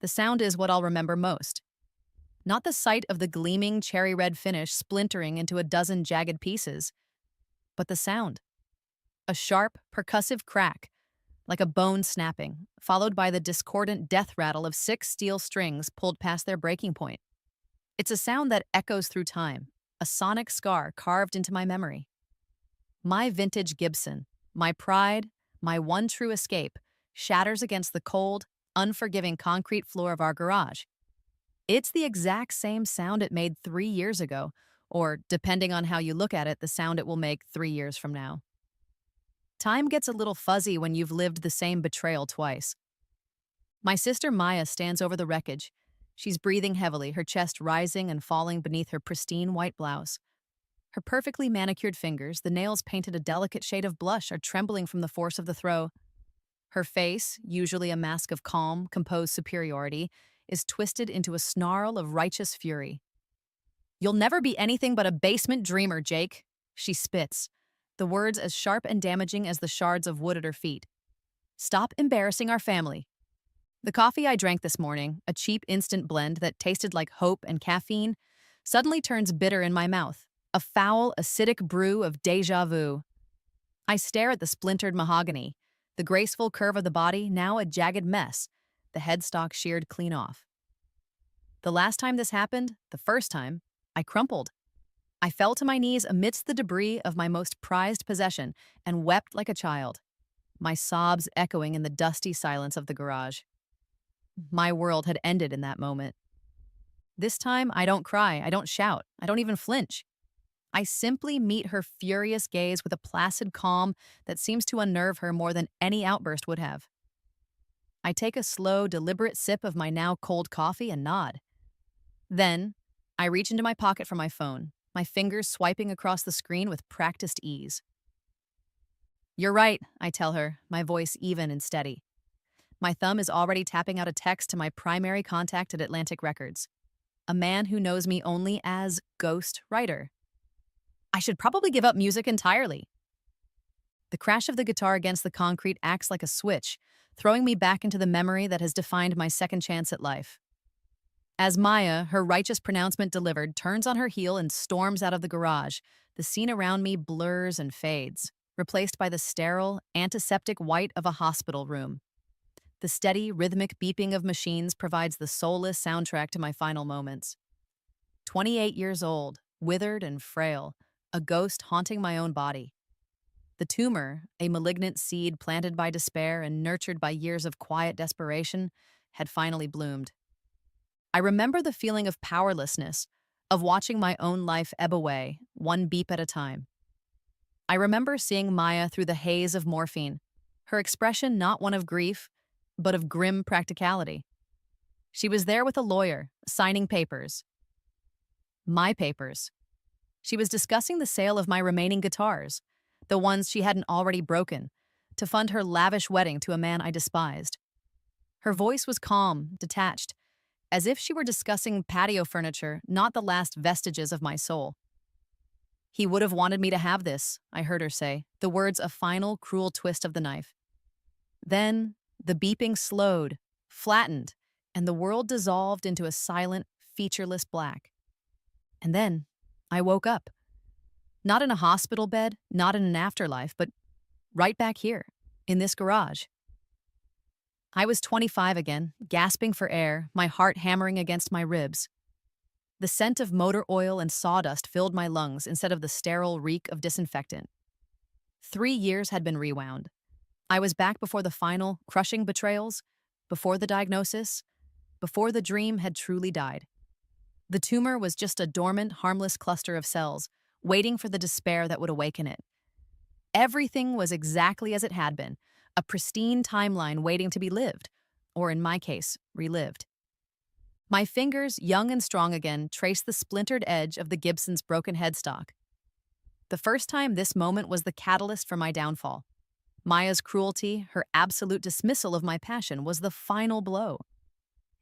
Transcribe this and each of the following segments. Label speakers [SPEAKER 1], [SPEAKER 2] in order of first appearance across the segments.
[SPEAKER 1] The sound is what I'll remember most. Not the sight of the gleaming cherry red finish splintering into a dozen jagged pieces, but the sound. A sharp, percussive crack, like a bone snapping, followed by the discordant death rattle of 6 steel strings pulled past their breaking point. It's a sound that echoes through time, a sonic scar carved into my memory. My vintage Gibson, my pride, my one true escape, shatters against the cold, unforgiving concrete floor of our garage. It's the exact same sound it made 3 years ago, or, depending on how you look at it, the sound it will make 3 years from now. Time gets a little fuzzy when you've lived the same betrayal twice. My sister Maya stands over the wreckage. She's breathing heavily, her chest rising and falling beneath her pristine white blouse. Her perfectly manicured fingers, the nails painted a delicate shade of blush, are trembling from the force of the throw. Her face, usually a mask of calm, composed superiority, is twisted into a snarl of righteous fury. "You'll never be anything but a basement dreamer, Jake," she spits, the words as sharp and damaging as the shards of wood at her feet. "Stop embarrassing our family." The coffee I drank this morning, a cheap instant blend that tasted like hope and caffeine, suddenly turns bitter in my mouth, a foul, acidic brew of déjà vu. I stare at the splintered mahogany, the graceful curve of the body now a jagged mess, the headstock sheared clean off. The last time this happened, the first time, I crumpled. I fell to my knees amidst the debris of my most prized possession and wept like a child, my sobs echoing in the dusty silence of the garage. My world had ended in that moment. This time, I don't cry, I don't shout, I don't even flinch. I simply meet her furious gaze with a placid calm that seems to unnerve her more than any outburst would have. I take a slow, deliberate sip of my now cold coffee and nod. Then, I reach into my pocket for my phone, my fingers swiping across the screen with practiced ease. "You're right," I tell her, my voice even and steady. My thumb is already tapping out a text to my primary contact at Atlantic Records, a man who knows me only as Ghost Writer. I should probably give up music entirely. The crash of the guitar against the concrete acts like a switch, throwing me back into the memory that has defined my second chance at life. As Maya, her righteous pronouncement delivered, turns on her heel and storms out of the garage, the scene around me blurs and fades, replaced by the sterile, antiseptic white of a hospital room. The steady, rhythmic beeping of machines provides the soulless soundtrack to my final moments. 28 years old, withered and frail, a ghost haunting my own body. The tumor, a malignant seed planted by despair and nurtured by years of quiet desperation, had finally bloomed. I remember the feeling of powerlessness, of watching my own life ebb away, one beep at a time. I remember seeing Maya through the haze of morphine, her expression not one of grief, but of grim practicality. She was there with a lawyer, signing papers. My papers. She was discussing the sale of my remaining guitars, the ones she hadn't already broken, to fund her lavish wedding to a man I despised. Her voice was calm, detached, as if she were discussing patio furniture, not the last vestiges of my soul. "He would have wanted me to have this," I heard her say, the words a final, cruel twist of the knife. Then, the beeping slowed, flattened, and the world dissolved into a silent, featureless black. And then, I woke up. Not in a hospital bed, not in an afterlife, but right back here, in this garage. I was 25 again, gasping for air, my heart hammering against my ribs. The scent of motor oil and sawdust filled my lungs instead of the sterile reek of disinfectant. 3 years had been rewound. I was back before the final, crushing betrayals, before the diagnosis, before the dream had truly died. The tumor was just a dormant, harmless cluster of cells, waiting for the despair that would awaken it. Everything was exactly as it had been, a pristine timeline waiting to be lived, or in my case, relived. My fingers, young and strong again, traced the splintered edge of the Gibson's broken headstock. The first time this moment was the catalyst for my downfall. Maya's cruelty, her absolute dismissal of my passion, was the final blow.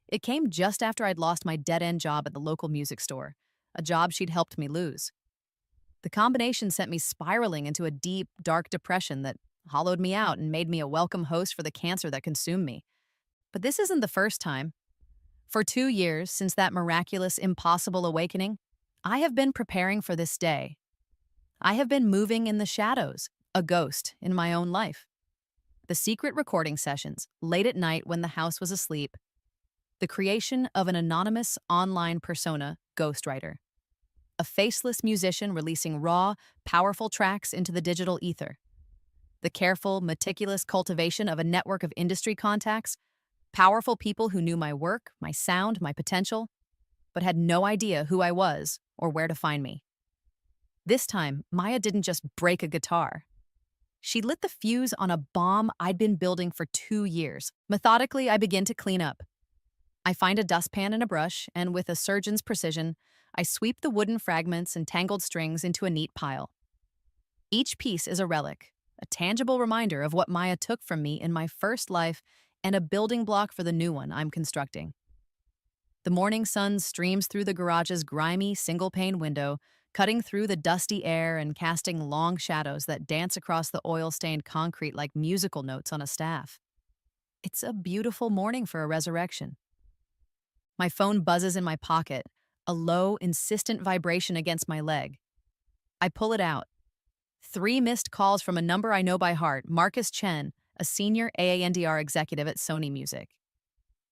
[SPEAKER 1] It came just after I'd lost my dead-end job at the local music store, a job she'd helped me lose. The combination sent me spiraling into a deep, dark depression that hollowed me out and made me a welcome host for the cancer that consumed me. But this isn't the first time. For 2 years since that miraculous, impossible awakening, I have been preparing for this day. I have been moving in the shadows, a ghost in my own life. The secret recording sessions, late at night when the house was asleep, the creation of an anonymous online persona, ghostwriter, a faceless musician releasing raw, powerful tracks into the digital ether, the careful, meticulous cultivation of a network of industry contacts, powerful people who knew my work, my sound, my potential, but had no idea who I was or where to find me. This time, Maya didn't just break a guitar. She lit the fuse on a bomb I'd been building for 2 years. Methodically, I begin to clean up. I find a dustpan and a brush, and with a surgeon's precision, I sweep the wooden fragments and tangled strings into a neat pile. Each piece is a relic, a tangible reminder of what Maya took from me in my first life and a building block for the new one I'm constructing. The morning sun streams through the garage's grimy, single-pane window, cutting through the dusty air and casting long shadows that dance across the oil-stained concrete like musical notes on a staff. It's a beautiful morning for a resurrection. My phone buzzes in my pocket, a low, insistent vibration against my leg. I pull it out. 3 missed calls from a number I know by heart, Marcus Chen, a senior AANDR executive at Sony Music.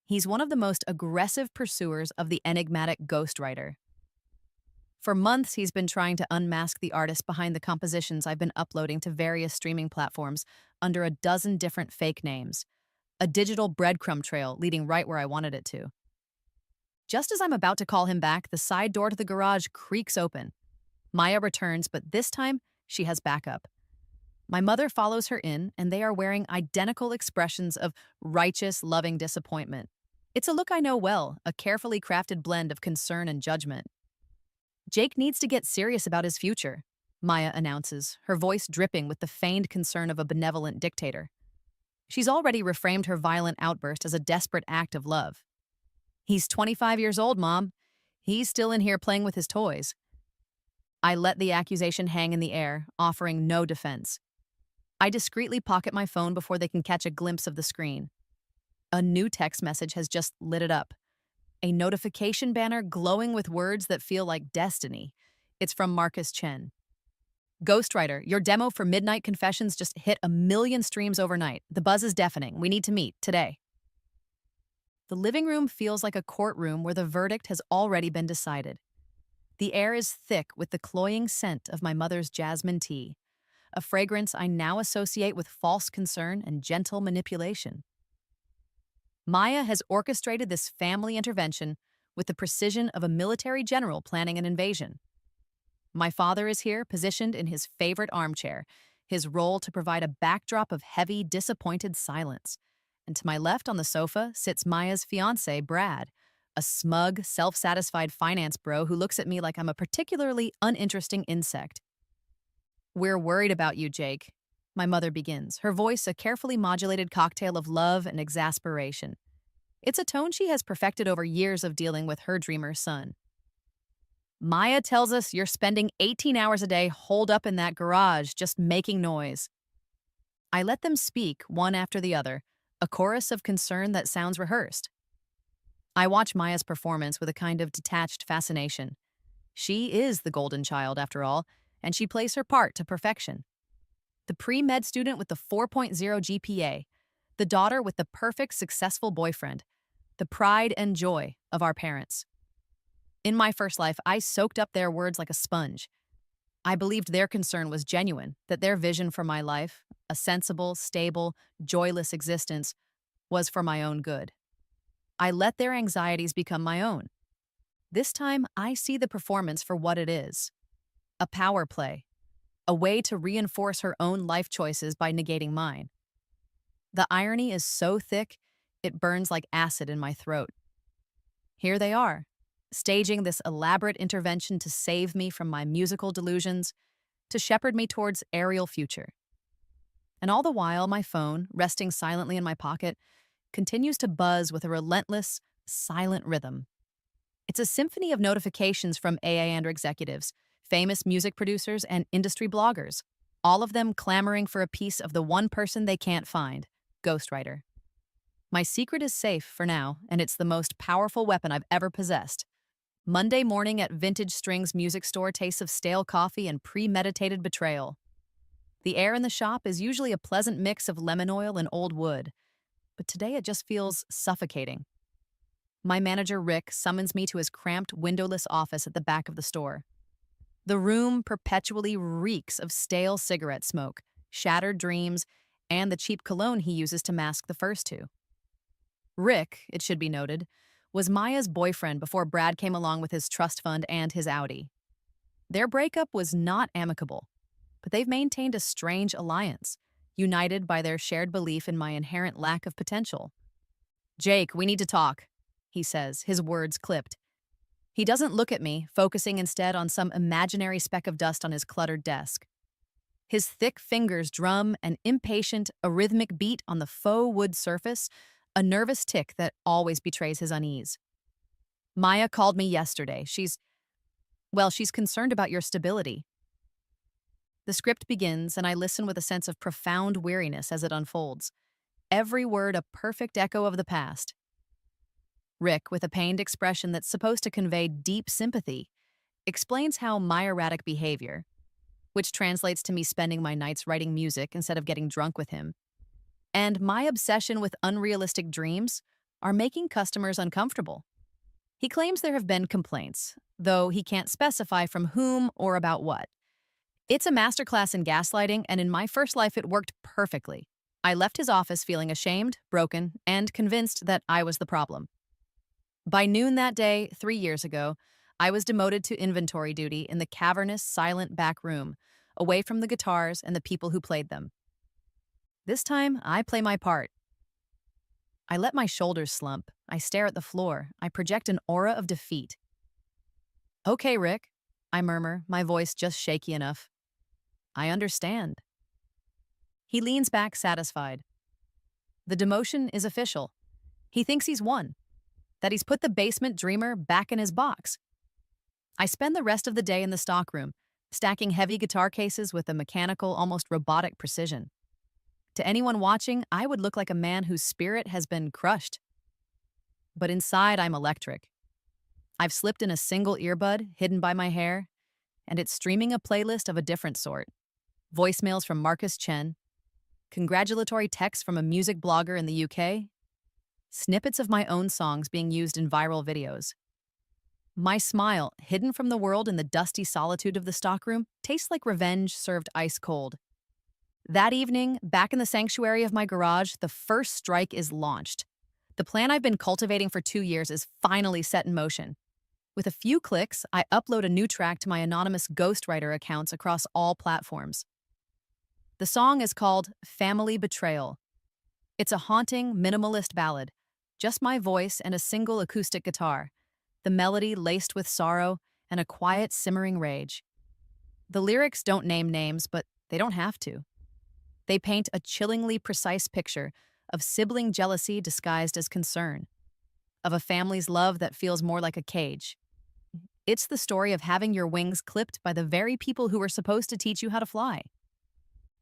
[SPEAKER 1] He's one of the most aggressive pursuers of the enigmatic ghostwriter. For months, he's been trying to unmask the artist behind the compositions I've been uploading to various streaming platforms under a dozen different fake names, a digital breadcrumb trail leading right where I wanted it to. Just as I'm about to call him back, the side door to the garage creaks open. Maya returns, but this time, she has backup. My mother follows her in, and they are wearing identical expressions of righteous, loving disappointment. It's a look I know well, a carefully crafted blend of concern and judgment. Jake needs to get serious about his future, Maya announces, her voice dripping with the feigned concern of a benevolent dictator. She's already reframed her violent outburst as a desperate act of love. He's 25 years old, Mom. He's still in here playing with his toys. I let the accusation hang in the air, offering no defense. I discreetly pocket my phone before they can catch a glimpse of the screen. A new text message has just lit it up. A notification banner glowing with words that feel like destiny. It's from Marcus Chen. Ghostwriter, your demo for Midnight Confessions just hit 1 million streams overnight. The buzz is deafening. We need to meet today. The living room feels like a courtroom where the verdict has already been decided. The air is thick with the cloying scent of my mother's jasmine tea, a fragrance I now associate with false concern and gentle manipulation. Maya has orchestrated this family intervention with the precision of a military general planning an invasion. My father is here, positioned in his favorite armchair, his role to provide a backdrop of heavy, disappointed silence. And to my left on the sofa sits Maya's fiancé, Brad, a smug, self-satisfied finance bro who looks at me like I'm a particularly uninteresting insect. "We're worried about you, Jake," my mother begins, her voice a carefully modulated cocktail of love and exasperation. It's a tone she has perfected over years of dealing with her dreamer son. "Maya tells us you're spending 18 hours a day holed up in that garage, just making noise." I let them speak, one after the other, a chorus of concern that sounds rehearsed. I watch Maya's performance with a kind of detached fascination. She is the golden child, after all, and she plays her part to perfection. The pre-med student with the 4.0 GPA, the daughter with the perfect, successful boyfriend, the pride and joy of our parents. In my first life, I soaked up their words like a sponge. I believed their concern was genuine, that their vision for my life, a sensible, stable, joyless existence, was for my own good. I let their anxieties become my own. This time, I see the performance for what it is: a power play, a way to reinforce her own life choices by negating mine. The irony is so thick, it burns like acid in my throat. Here they are, staging this elaborate intervention to save me from my musical delusions, to shepherd me towards aerial future. And all the while, my phone, resting silently in my pocket, continues to buzz with a relentless, silent rhythm. It's a symphony of notifications from AA executives, famous music producers, and industry bloggers, all of them clamoring for a piece of the one person they can't find, ghostwriter. My secret is safe for now, and it's the most powerful weapon I've ever possessed. Monday morning at Vintage Strings music store tastes of stale coffee and premeditated betrayal. The air in the shop is usually a pleasant mix of lemon oil and old wood, but today it just feels suffocating. My manager, Rick, summons me to his cramped, windowless office at the back of the store. The room perpetually reeks of stale cigarette smoke, shattered dreams, and the cheap cologne he uses to mask the first two. Rick, it should be noted, was Maya's boyfriend before Brad came along with his trust fund and his Audi. Their breakup was not amicable, but they've maintained a strange alliance, united by their shared belief in my inherent lack of potential. "Jake, we need to talk," he says, his words clipped. He doesn't look at me, focusing instead on some imaginary speck of dust on his cluttered desk. His thick fingers drum an impatient, arrhythmic beat on the faux wood surface, a nervous tick that always betrays his unease. "Maya called me yesterday. She's concerned about your stability." The script begins, and I listen with a sense of profound weariness as it unfolds, every word a perfect echo of the past. Rick, with a pained expression that's supposed to convey deep sympathy, explains how my erratic behavior, which translates to me spending my nights writing music instead of getting drunk with him, and my obsession with unrealistic dreams are making customers uncomfortable. He claims there have been complaints, though he can't specify from whom or about what. It's a masterclass in gaslighting, and in my first life it worked perfectly. I left his office feeling ashamed, broken, and convinced that I was the problem. By noon that day, 3 years ago, I was demoted to inventory duty in the cavernous, silent back room, away from the guitars and the people who played them. This time, I play my part. I let my shoulders slump. I stare at the floor. I project an aura of defeat. "Okay, Rick," I murmur, my voice just shaky enough. "I understand." He leans back, satisfied. The demotion is official. He thinks he's won, that he's put the basement dreamer back in his box. I spend the rest of the day in the stockroom, stacking heavy guitar cases with a mechanical, almost robotic precision. To anyone watching, I would look like a man whose spirit has been crushed. But inside, I'm electric. I've slipped in a single earbud, hidden by my hair, and it's streaming a playlist of a different sort. Voicemails from Marcus Chen, congratulatory texts from a music blogger in the UK, snippets of my own songs being used in viral videos. My smile, hidden from the world in the dusty solitude of the stockroom, tastes like revenge served ice cold. That evening, back in the sanctuary of my garage, the first strike is launched. The plan I've been cultivating for 2 years is finally set in motion. With a few clicks, I upload a new track to my anonymous ghostwriter accounts across all platforms. The song is called Family Betrayal. It's a haunting, minimalist ballad, just my voice and a single acoustic guitar, the melody laced with sorrow and a quiet, simmering rage. The lyrics don't name names, but they don't have to. They paint a chillingly precise picture of sibling jealousy disguised as concern, of a family's love that feels more like a cage. It's the story of having your wings clipped by the very people who were supposed to teach you how to fly.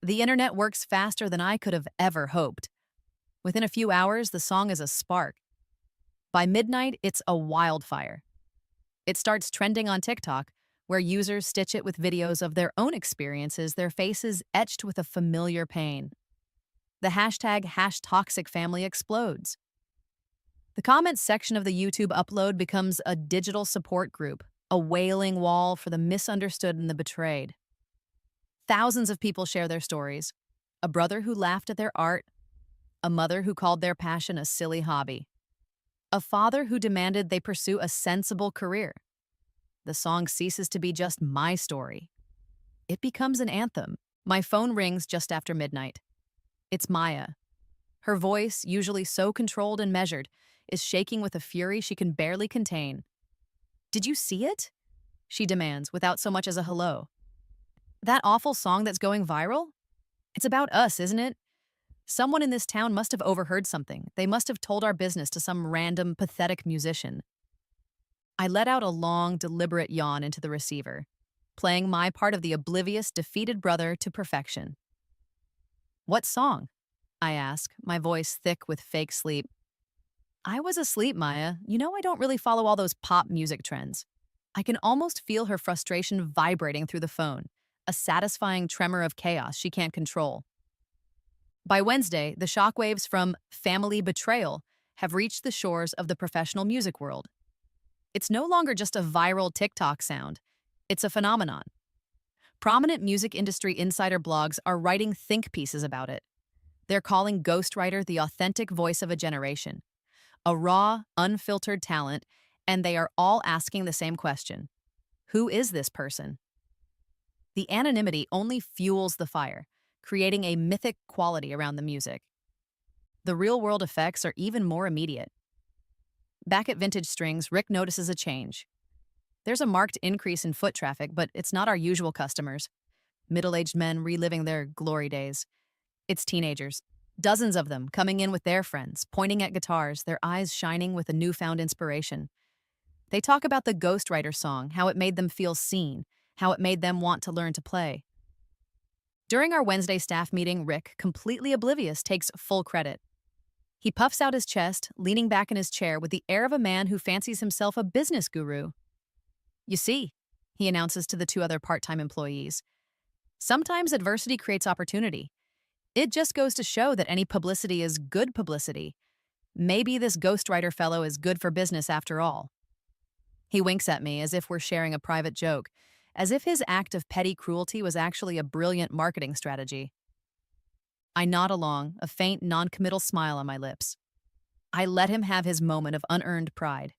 [SPEAKER 1] The internet works faster than I could have ever hoped. Within a few hours, the song is a spark. By midnight, it's a wildfire. It starts trending on TikTok, where users stitch it with videos of their own experiences, their faces etched with a familiar pain. The hashtag #ToxicFamily explodes. The comments section of the YouTube upload becomes a digital support group, a wailing wall for the misunderstood and the betrayed. Thousands of people share their stories. A brother who laughed at their art, a mother who called their passion a silly hobby, a father who demanded they pursue a sensible career. The song ceases to be just my story. It becomes an anthem. My phone rings just after midnight. It's Maya. Her voice, usually so controlled and measured, is shaking with a fury she can barely contain. "Did you see it?" she demands, without so much as a hello. "That awful song that's going viral? It's about us, isn't it? Someone in this town must have overheard something. They must have told our business to some random, pathetic musician." I let out a long, deliberate yawn into the receiver, playing my part of the oblivious, defeated brother to perfection. "What song?" I ask, my voice thick with fake sleep. I was asleep, Maya. You know, I don't really follow all those pop music trends. I can almost feel her frustration vibrating through the phone, a satisfying tremor of chaos she can't control. By Wednesday, the shockwaves from family betrayal have reached the shores of the professional music world. It's no longer just a viral TikTok sound, it's a phenomenon. Prominent music industry insider blogs are writing think pieces about it. They're calling Ghostwriter the authentic voice of a generation, a raw, unfiltered talent, and they are all asking the same question: who is this person? The anonymity only fuels the fire, creating a mythic quality around the music. The real world effects are even more immediate. Back at Vintage Strings, Rick notices a change. There's a marked increase in foot traffic, but it's not our usual customers. Middle aged men reliving their glory days. It's teenagers. Dozens of them coming in with their friends, pointing at guitars, their eyes shining with a newfound inspiration. They talk about the Ghostwriter song, how it made them feel seen, how it made them want to learn to play. During our Wednesday staff meeting, Rick, completely oblivious, takes full credit. He puffs out his chest, leaning back in his chair with the air of a man who fancies himself a business guru. You see, he announces to the two other part-time employees, sometimes adversity creates opportunity. It just goes to show that any publicity is good publicity. Maybe this ghostwriter fellow is good for business after all. He winks at me as if we're sharing a private joke, as if his act of petty cruelty was actually a brilliant marketing strategy. I nod along, a faint, non-committal smile on my lips. I let him have his moment of unearned pride.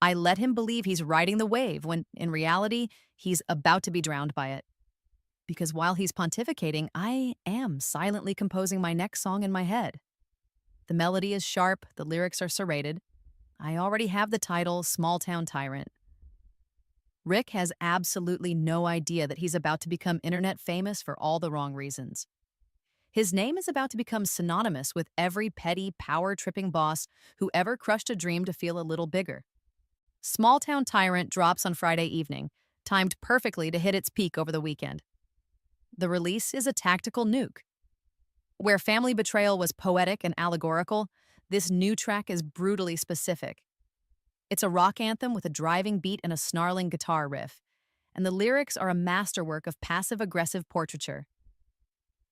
[SPEAKER 1] I let him believe he's riding the wave when, in reality, he's about to be drowned by it. Because while he's pontificating, I am silently composing my next song in my head. The melody is sharp, the lyrics are serrated. I already have the title, Small Town Tyrant. Rick has absolutely no idea that he's about to become internet famous for all the wrong reasons. His name is about to become synonymous with every petty, power-tripping boss who ever crushed a dream to feel a little bigger. Small Town Tyrant drops on Friday evening, timed perfectly to hit its peak over the weekend. The release is a tactical nuke. Where family betrayal was poetic and allegorical, this new track is brutally specific. It's a rock anthem with a driving beat and a snarling guitar riff, and the lyrics are a masterwork of passive-aggressive portraiture.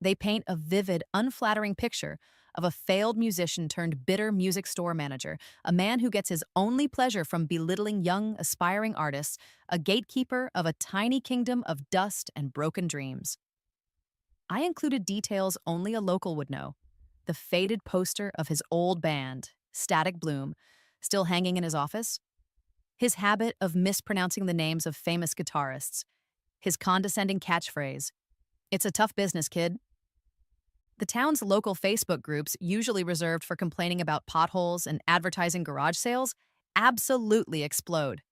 [SPEAKER 1] They paint a vivid, unflattering picture of a failed musician turned bitter music store manager, a man who gets his only pleasure from belittling young, aspiring artists, a gatekeeper of a tiny kingdom of dust and broken dreams. I included details only a local would know. The faded poster of his old band, Static Bloom, still hanging in his office. His habit of mispronouncing the names of famous guitarists. His condescending catchphrase, "It's a tough business, kid." The town's local Facebook groups, usually reserved for complaining about potholes and advertising garage sales, absolutely explode.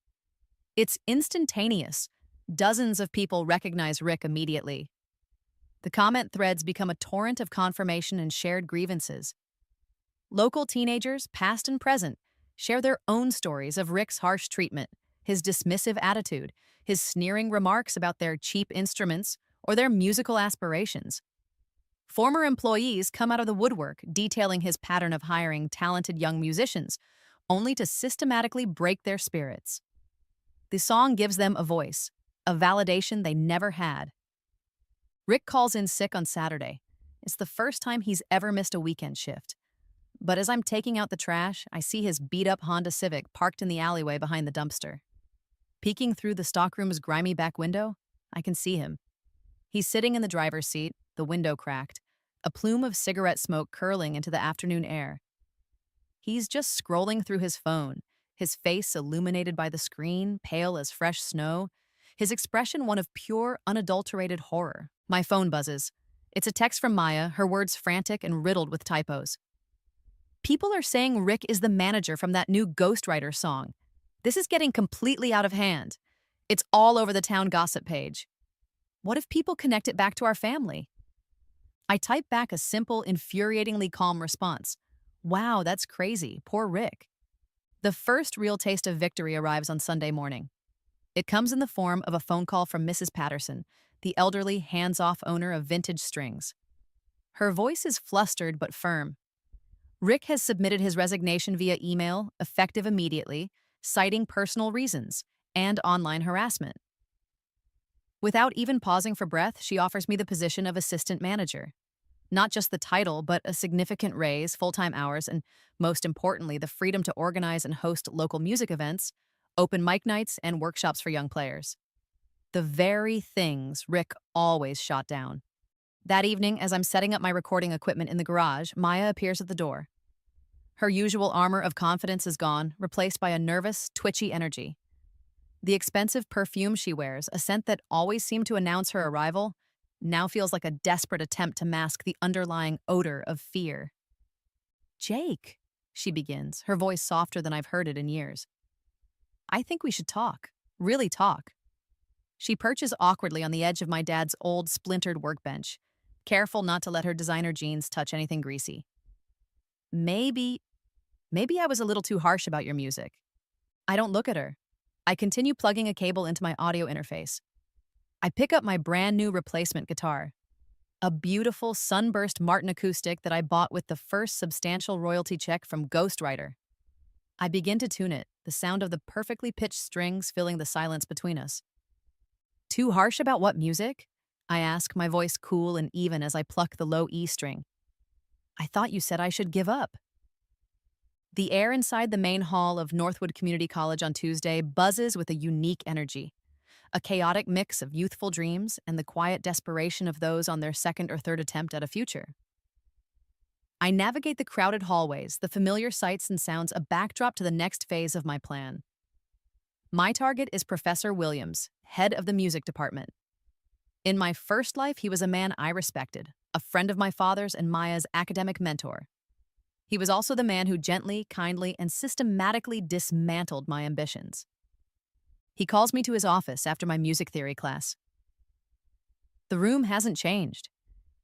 [SPEAKER 1] It's instantaneous. Dozens of people recognize Rick immediately. The comment threads become a torrent of confirmation and shared grievances. Local teenagers, past and present, share their own stories of Rick's harsh treatment, his dismissive attitude, his sneering remarks about their cheap instruments or their musical aspirations. Former employees come out of the woodwork detailing his pattern of hiring talented young musicians, only to systematically break their spirits. The song gives them a voice, a validation they never had. Rick calls in sick on Saturday. It's the first time he's ever missed a weekend shift. But as I'm taking out the trash, I see his beat-up Honda Civic parked in the alleyway behind the dumpster. Peeking through the stockroom's grimy back window, I can see him. He's sitting in the driver's seat, the window cracked, a plume of cigarette smoke curling into the afternoon air. He's just scrolling through his phone, his face illuminated by the screen, pale as fresh snow, his expression one of pure, unadulterated horror. My phone buzzes. It's a text from Maya, her words frantic and riddled with typos. People are saying Rick is the manager from that new Ghostwriter song. This is getting completely out of hand. It's all over the town gossip page. What if people connect it back to our family? I type back a simple, infuriatingly calm response. Wow, that's crazy. Poor Rick. The first real taste of victory arrives on Sunday morning. It comes in the form of a phone call from Mrs. Patterson, the elderly, hands-off owner of Vintage Strings. Her voice is flustered but firm. Rick has submitted his resignation via email, effective immediately, citing personal reasons and online harassment. Without even pausing for breath, she offers me the position of assistant manager. Not just the title, but a significant raise, full-time hours, and most importantly, the freedom to organize and host local music events, open mic nights, and workshops for young players. The very things Rick always shot down. That evening, as I'm setting up my recording equipment in the garage, Maya appears at the door. Her usual armor of confidence is gone, replaced by a nervous, twitchy energy. The expensive perfume she wears, a scent that always seemed to announce her arrival, now feels like a desperate attempt to mask the underlying odor of fear. "Jake," she begins, her voice softer than I've heard it in years. "I think we should talk. Really talk." She perches awkwardly on the edge of my dad's old, splintered workbench, careful not to let her designer jeans touch anything greasy. Maybe I was a little too harsh about your music." I don't look at her. I continue plugging a cable into my audio interface. I pick up my brand new replacement guitar, a beautiful sunburst Martin acoustic that I bought with the first substantial royalty check from Ghostwriter. I begin to tune it, the sound of the perfectly pitched strings filling the silence between us. "Too harsh about what music?" I ask, my voice cool and even as I pluck the low E string. "I thought you said I should give up." The air inside the main hall of Northwood Community College on Tuesday buzzes with a unique energy, a chaotic mix of youthful dreams and the quiet desperation of those on their second or third attempt at a future. I navigate the crowded hallways, the familiar sights and sounds a backdrop to the next phase of my plan. My target is Professor Williams, head of the music department. In my first life, he was a man I respected, a friend of my father's and Maya's academic mentor. He was also the man who gently, kindly, and systematically dismantled my ambitions. He calls me to his office after my music theory class. The room hasn't changed.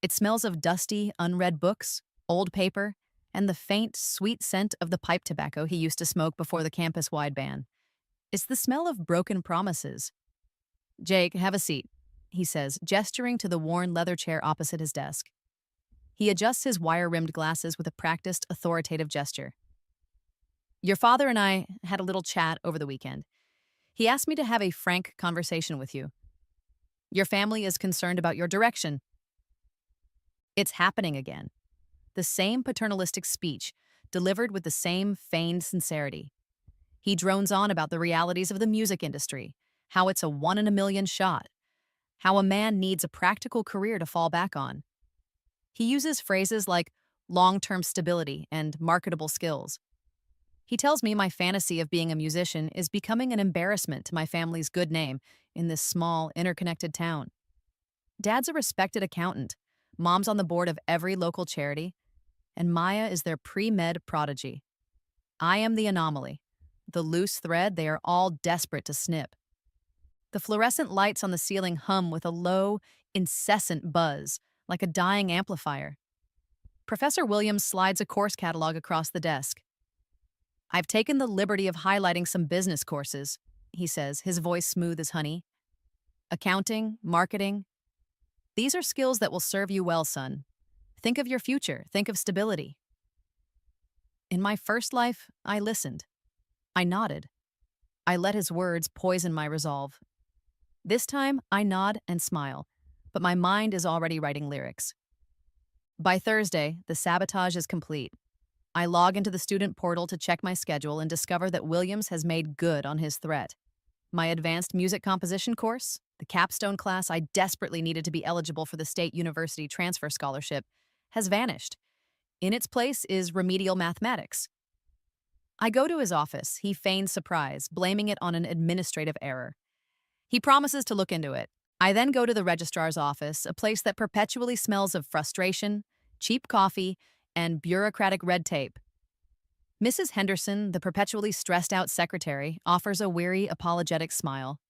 [SPEAKER 1] It smells of dusty, unread books, old paper, and the faint, sweet scent of the pipe tobacco he used to smoke before the campus-wide ban. It's the smell of broken promises. "Jake, have a seat," he says, gesturing to the worn leather chair opposite his desk. He adjusts his wire-rimmed glasses with a practiced, authoritative gesture. "Your father and I had a little chat over the weekend. He asked me to have a frank conversation with you. Your family is concerned about your direction." It's happening again. The same paternalistic speech, delivered with the same feigned sincerity. He drones on about the realities of the music industry, how it's a one-in-a-million shot, how a man needs a practical career to fall back on. He uses phrases like long-term stability and marketable skills. He tells me my fantasy of being a musician is becoming an embarrassment to my family's good name in this small, interconnected town. Dad's a respected accountant, Mom's on the board of every local charity, and Maya is their pre-med prodigy. I am the anomaly, the loose thread they are all desperate to snip. The fluorescent lights on the ceiling hum with a low, incessant buzz, like a dying amplifier. Professor Williams slides a course catalog across the desk. "I've taken the liberty of highlighting some business courses," he says, his voice smooth as honey. "Accounting, marketing. These are skills that will serve you well, son. Think of your future. Think of stability." In my first life, I listened. I nodded. I let his words poison my resolve. This time, I nod and smile, but my mind is already writing lyrics. By Thursday, the sabotage is complete. I log into the student portal to check my schedule and discover that Williams has made good on his threat. My advanced music composition course, the capstone class I desperately needed to be eligible for the State University Transfer Scholarship, has vanished. In its place is remedial mathematics. I go to his office. He feigns surprise, blaming it on an administrative error. He promises to look into it. I then go to the registrar's office, a place that perpetually smells of frustration, cheap coffee, and bureaucratic red tape. Mrs. Henderson, the perpetually stressed-out secretary, offers a weary, apologetic smile.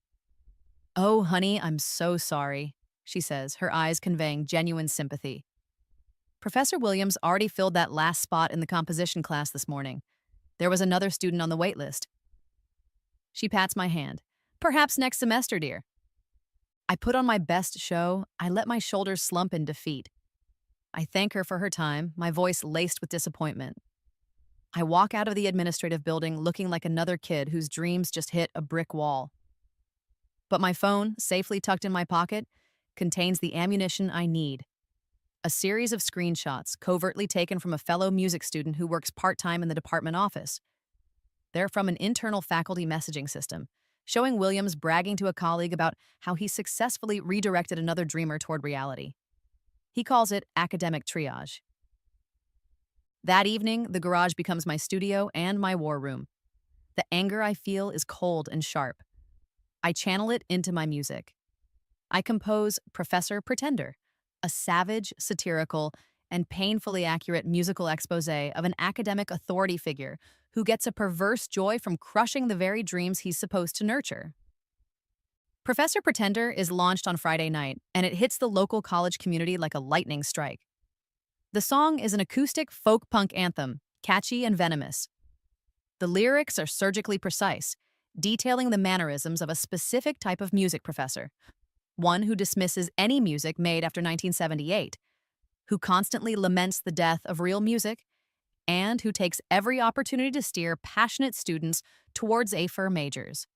[SPEAKER 1] "Oh, honey, I'm so sorry," she says, her eyes conveying genuine sympathy. "Professor Williams already filled that last spot in the composition class this morning. There was another student on the wait list." She pats my hand. "Perhaps next semester, dear." I put on my best show. I let my shoulders slump in defeat. I thank her for her time, my voice laced with disappointment. I walk out of the administrative building looking like another kid whose dreams just hit a brick wall. But my phone, safely tucked in my pocket, contains the ammunition I need. A series of screenshots covertly taken from a fellow music student who works part-time in the department office. They're from an internal faculty messaging system, showing Williams bragging to a colleague about how he successfully redirected another dreamer toward reality. He calls it academic triage. That evening, the garage becomes my studio and my war room. The anger I feel is cold and sharp. I channel it into my music. I compose Professor Pretender, a savage, satirical, and painfully accurate musical exposé of an academic authority figure who gets a perverse joy from crushing the very dreams he's supposed to nurture. Professor Pretender is launched on Friday night, and it hits the local college community like a lightning strike. The song is an acoustic folk punk anthem, catchy and venomous. The lyrics are surgically precise, detailing the mannerisms of a specific type of music professor, one who dismisses any music made after 1978, who constantly laments the death of real music, and who takes every opportunity to steer passionate students towards A-fur majors.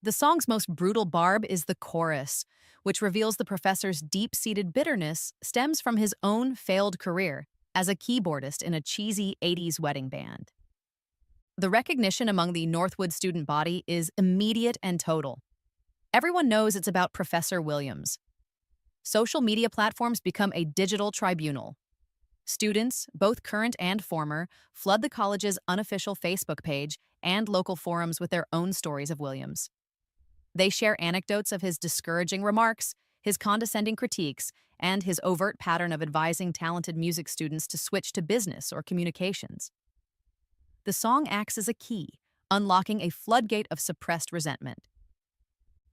[SPEAKER 1] The song's most brutal barb is the chorus, which reveals the professor's deep-seated bitterness stems from his own failed career as a keyboardist in a cheesy 80s wedding band. The recognition among the Northwood student body is immediate and total. Everyone knows it's about Professor Williams. Social media platforms become a digital tribunal. Students, both current and former, flood the college's unofficial Facebook page and local forums with their own stories of Williams. They share anecdotes of his discouraging remarks, his condescending critiques, and his overt pattern of advising talented music students to switch to business or communications. The song acts as a key, unlocking a floodgate of suppressed resentment.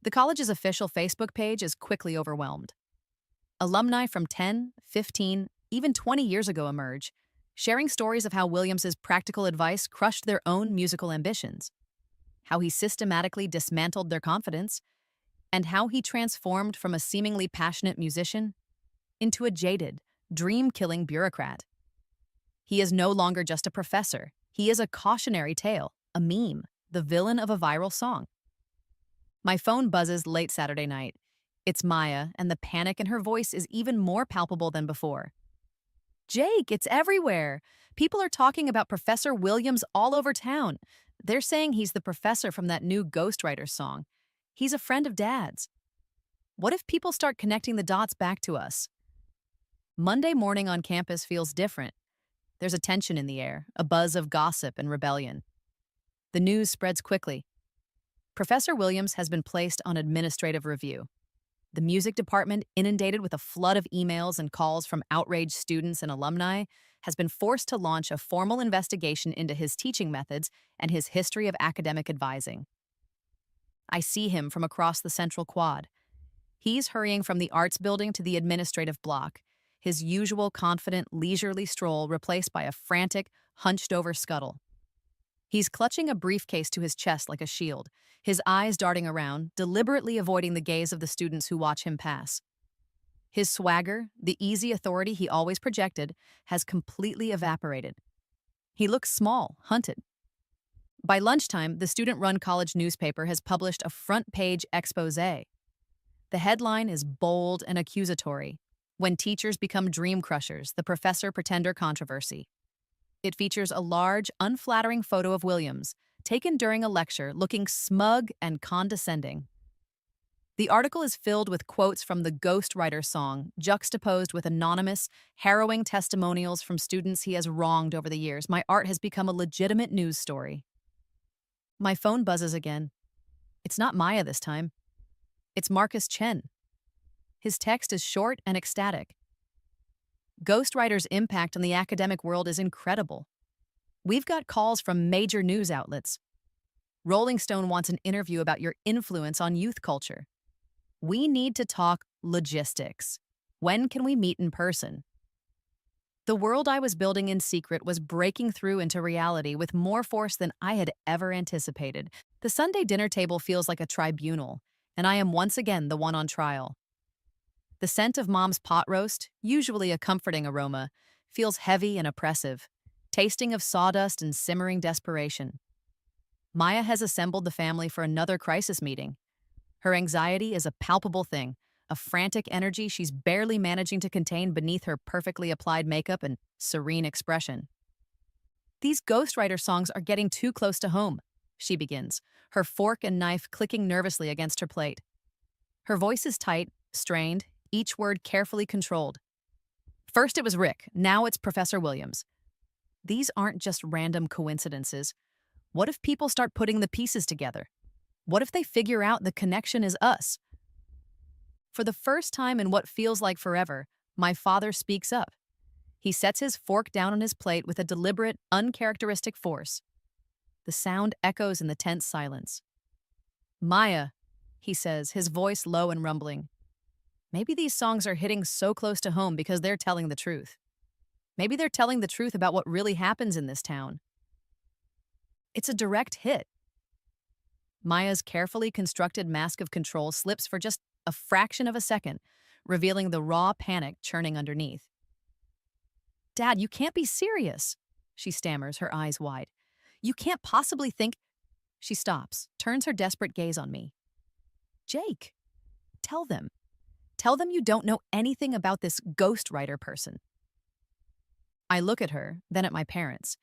[SPEAKER 1] The college's official Facebook page is quickly overwhelmed. Alumni from 10, 15, even 20 years ago emerge, sharing stories of how Williams's practical advice crushed their own musical ambitions, how he systematically dismantled their confidence, and how he transformed from a seemingly passionate musician into a jaded, dream-killing bureaucrat. He is no longer just a professor. He is a cautionary tale, a meme, the villain of a viral song. My phone buzzes late Saturday night. It's Maya, and the panic in her voice is even more palpable than before. Jake, it's everywhere. People are talking about Professor Williams all over town. They're saying he's the professor from that new Ghostwriter song. He's a friend of Dad's. What if people start connecting the dots back to us? Monday morning on campus feels different. There's a tension in the air, a buzz of gossip and rebellion. The news spreads quickly. Professor Williams has been placed on administrative review. The music department, inundated with a flood of emails and calls from outraged students and alumni, has been forced to launch a formal investigation into his teaching methods and his history of academic advising. I see him from across the central quad. He's hurrying from the arts building to the administrative block, his usual confident, leisurely stroll replaced by a frantic, hunched-over scuttle. He's clutching a briefcase to his chest like a shield, his eyes darting around, deliberately avoiding the gaze of the students who watch him pass. His swagger, the easy authority he always projected, has completely evaporated. He looks small, hunted. By lunchtime, the student-run college newspaper has published a front-page exposé. The headline is bold and accusatory: "When Teachers Become Dream Crushers, the Professor Pretender Controversy." It features a large, unflattering photo of Williams, taken during a lecture, looking smug and condescending. The article is filled with quotes from the Ghostwriter song, juxtaposed with anonymous, harrowing testimonials from students he has wronged over the years. My art has become a legitimate news story. My phone buzzes again. It's not Maya this time. It's Marcus Chen. His text is short and ecstatic. Ghostwriter's impact on the academic world is incredible. We've got calls from major news outlets. Rolling Stone wants an interview about your influence on youth culture. We need to talk logistics. When can we meet in person? The world I was building in secret was breaking through into reality with more force than I had ever anticipated. The Sunday dinner table feels like a tribunal, and I am once again the one on trial. The scent of Mom's pot roast, usually a comforting aroma, feels heavy and oppressive. tasting of sawdust and simmering desperation. Maya has assembled the family for another crisis meeting. Her anxiety is a palpable thing, a frantic energy she's barely managing to contain beneath her perfectly applied makeup and serene expression. These ghostwriter songs are getting too close to home, she begins, her fork and knife clicking nervously against her plate. Her voice is tight, strained, each word carefully controlled. First it was Rick, now it's Professor Williams. These aren't just random coincidences. What if people start putting the pieces together? What if they figure out the connection is us? For the first time in what feels like forever, my father speaks up. He sets his fork down on his plate with a deliberate, uncharacteristic force. The sound echoes in the tense silence. Maya, he says, his voice low and rumbling. Maybe these songs are hitting so close to home because they're telling the truth. Maybe they're telling the truth about what really happens in this town. It's a direct hit. Maya's carefully constructed mask of control slips for just a fraction of a second, revealing the raw panic churning underneath. Dad, you can't be serious, she stammers, her eyes wide. You can't possibly think. She stops, turns her desperate gaze on me. Jake, tell them. Tell them you don't know anything about this ghostwriter person. I look at her, then at my parents,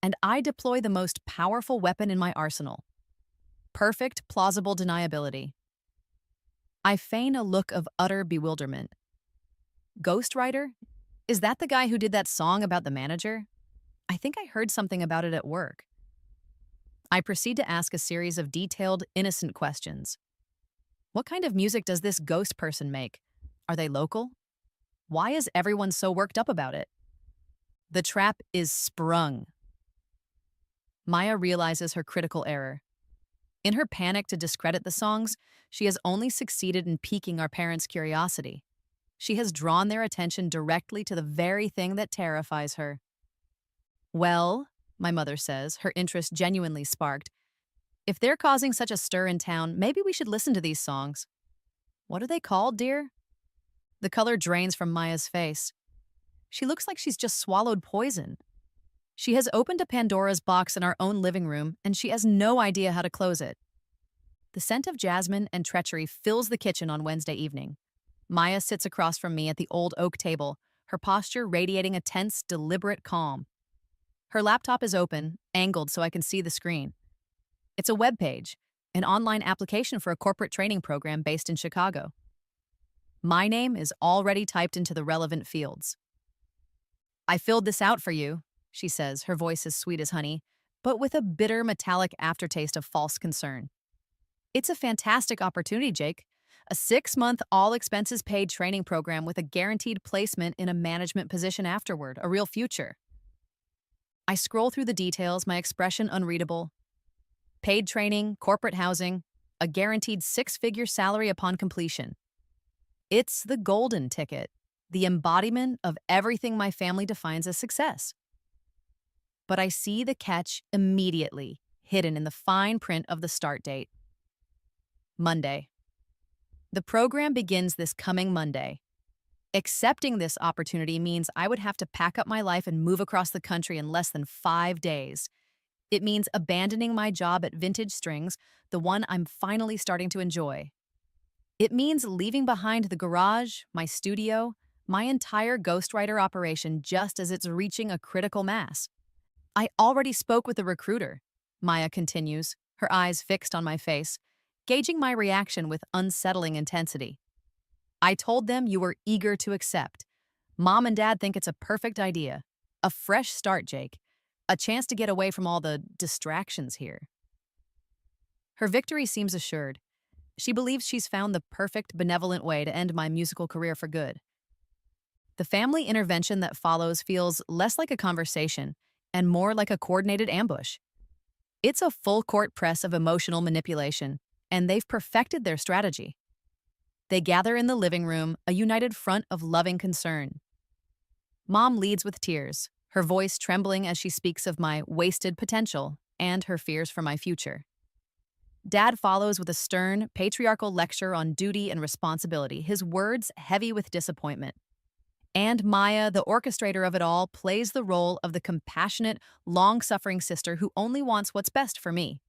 [SPEAKER 1] and I deploy the most powerful weapon in my arsenal. Perfect, plausible deniability. I feign a look of utter bewilderment. Ghostwriter? Is that the guy who did that song about the manager? I think I heard something about it at work. I proceed to ask a series of detailed, innocent questions. What kind of music does this ghost person make? Are they local? Why is everyone so worked up about it? The trap is sprung. Maya realizes her critical error. In her panic to discredit the songs, she has only succeeded in piquing our parents' curiosity. She has drawn their attention directly to the very thing that terrifies her. Well, my mother says, her interest genuinely sparked, if they're causing such a stir in town, maybe we should listen to these songs. What are they called, dear? The color drains from Maya's face. She looks like she's just swallowed poison. She has opened a Pandora's box in our own living room, and she has no idea how to close it. The scent of jasmine and treachery fills the kitchen on Wednesday evening. Maya sits across from me at the old oak table, her posture radiating a tense, deliberate calm. Her laptop is open, angled so I can see the screen. It's a web page, an online application for a corporate training program based in Chicago. My name is already typed into the relevant fields. I filled this out for you, she says, her voice as sweet as honey, but with a bitter, metallic aftertaste of false concern. It's a fantastic opportunity, Jake. A 6-month, all-expenses-paid training program with a guaranteed placement in a management position afterward, a real future. I scroll through the details, my expression unreadable. Paid training, corporate housing, a guaranteed 6-figure salary upon completion. It's the golden ticket, the embodiment of everything my family defines as success. But I see the catch immediately, hidden in the fine print of the start date. Monday. The program begins this coming Monday. Accepting this opportunity means I would have to pack up my life and move across the country in less than 5 days. It means abandoning my job at Vintage Strings, the one I'm finally starting to enjoy. It means leaving behind the garage, my studio, my entire ghostwriter operation just as it's reaching a critical mass. I already spoke with the recruiter, Maya continues, her eyes fixed on my face, gauging my reaction with unsettling intensity. I told them you were eager to accept. Mom and Dad think it's a perfect idea. A fresh start, Jake. A chance to get away from all the distractions here. Her victory seems assured. She believes she's found the perfect, benevolent way to end my musical career for good. The family intervention that follows feels less like a conversation and more like a coordinated ambush. It's a full-court press of emotional manipulation, and they've perfected their strategy. They gather in the living room, a united front of loving concern. Mom leads with tears, her voice trembling as she speaks of my wasted potential and her fears for my future. Dad follows with a stern, patriarchal lecture on duty and responsibility, his words heavy with disappointment. And Maya, the orchestrator of it all, plays the role of the compassionate, long-suffering sister who only wants what's best for me.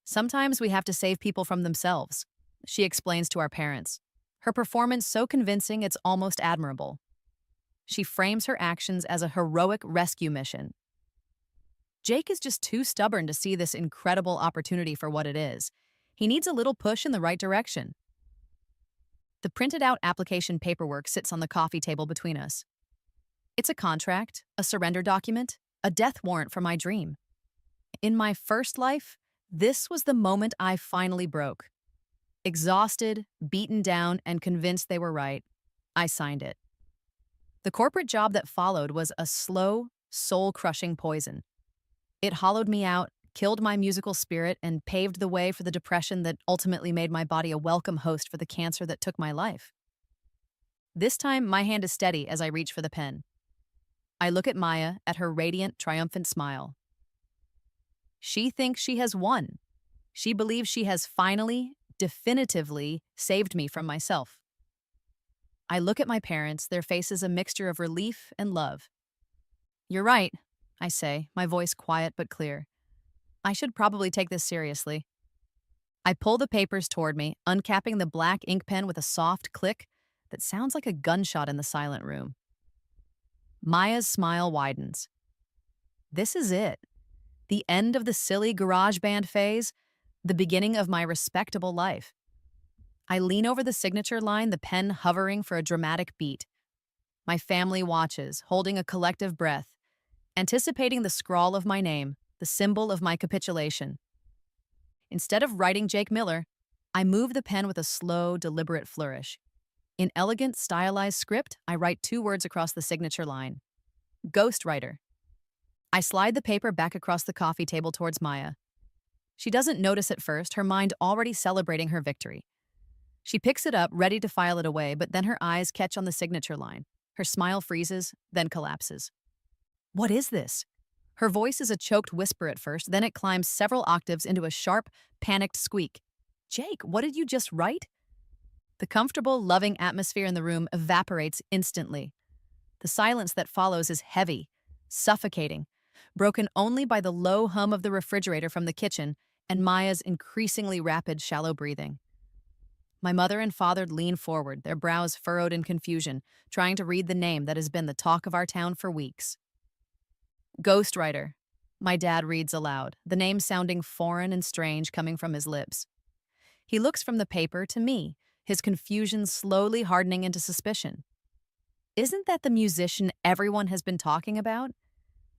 [SPEAKER 1] Sometimes we have to save people from themselves, she explains to our parents. Her performance so convincing it's almost admirable. She frames her actions as a heroic rescue mission. Jake is just too stubborn to see this incredible opportunity for what it is. He needs a little push in the right direction. The printed out application paperwork sits on the coffee table between us. It's a contract, a surrender document, a death warrant for my dream. In my first life, this was the moment I finally broke. Exhausted, beaten down, and convinced they were right, I signed it. The corporate job that followed was a slow, soul-crushing poison. It hollowed me out, killed my musical spirit, and paved the way for the depression that ultimately made my body a welcome host for the cancer that took my life. This time, my hand is steady as I reach for the pen. I look at Maya, at her radiant, triumphant smile. She thinks she has won. She believes she has finally, definitively saved me from myself. I look at my parents, their faces a mixture of relief and love. You're right, I say, my voice quiet but clear. I should probably take this seriously. I pull the papers toward me, uncapping the black ink pen with a soft click that sounds like a gunshot in the silent room. Maya's smile widens. This is it. The end of the silly garage band phase, the beginning of my respectable life. I lean over the signature line, the pen hovering for a dramatic beat. My family watches, holding a collective breath, anticipating the scrawl of my name, the symbol of my capitulation. Instead of writing Jake Miller, I move the pen with a slow, deliberate flourish. In elegant, stylized script, I write 2 words across the signature line. Ghostwriter. I slide the paper back across the coffee table towards Maya. She doesn't notice at first, her mind already celebrating her victory. She picks it up, ready to file it away, but then her eyes catch on the signature line. Her smile freezes, then collapses. What is this? Her voice is a choked whisper at first, then it climbs several octaves into a sharp, panicked squeak. Jake, what did you just write? The comfortable, loving atmosphere in the room evaporates instantly. The silence that follows is heavy, suffocating, broken only by the low hum of the refrigerator from the kitchen and Maya's increasingly rapid, shallow breathing. My mother and father lean forward, their brows furrowed in confusion, trying to read the name that has been the talk of our town for weeks. Ghostwriter, my dad reads aloud, the name sounding foreign and strange coming from his lips. He looks from the paper to me, his confusion slowly hardening into suspicion. Isn't that the musician everyone has been talking about?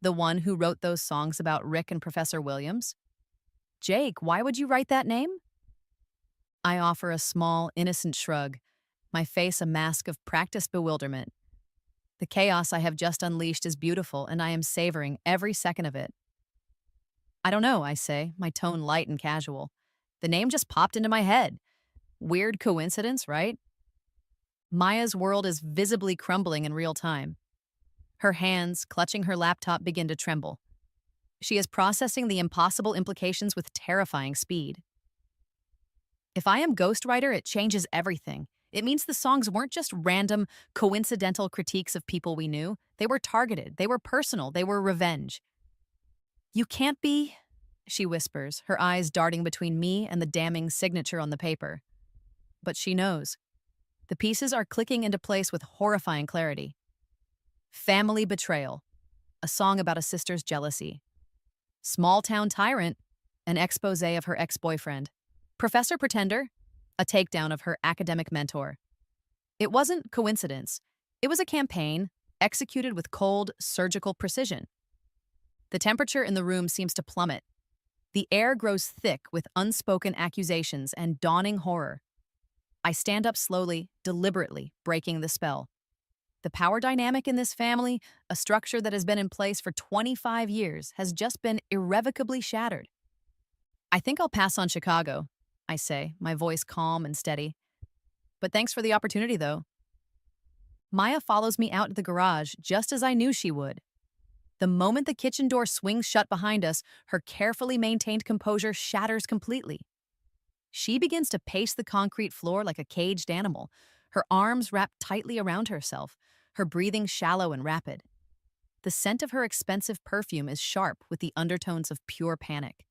[SPEAKER 1] The one who wrote those songs about Rick and Professor Williams? Jake, why would you write that name? I offer a small, innocent shrug, my face a mask of practiced bewilderment. The chaos I have just unleashed is beautiful, and I am savoring every second of it. I don't know, I say, my tone light and casual. The name just popped into my head. Weird coincidence, right? Maya's world is visibly crumbling in real time. Her hands, clutching her laptop, begin to tremble. She is processing the impossible implications with terrifying speed. If I am ghostwriter, it changes everything. It means the songs weren't just random, coincidental critiques of people we knew. They were targeted, they were personal, they were revenge. You can't be, she whispers, her eyes darting between me and the damning signature on the paper. But she knows. The pieces are clicking into place with horrifying clarity. Family betrayal, a song about a sister's jealousy. Small-town tyrant, an exposé of her ex-boyfriend. Professor Pretender, a takedown of her academic mentor. It wasn't coincidence. It was a campaign executed with cold, surgical precision. The temperature in the room seems to plummet. The air grows thick with unspoken accusations and dawning horror. I stand up slowly, deliberately, breaking the spell. The power dynamic in this family, a structure that has been in place for 25 years, has just been irrevocably shattered. I think I'll pass on Chicago, I say, my voice calm and steady. But thanks for the opportunity, though. Maya follows me out to the garage just as I knew she would. The moment the kitchen door swings shut behind us, her carefully maintained composure shatters completely. She begins to pace the concrete floor like a caged animal, her arms wrapped tightly around herself, her breathing shallow and rapid. The scent of her expensive perfume is sharp with the undertones of pure panic.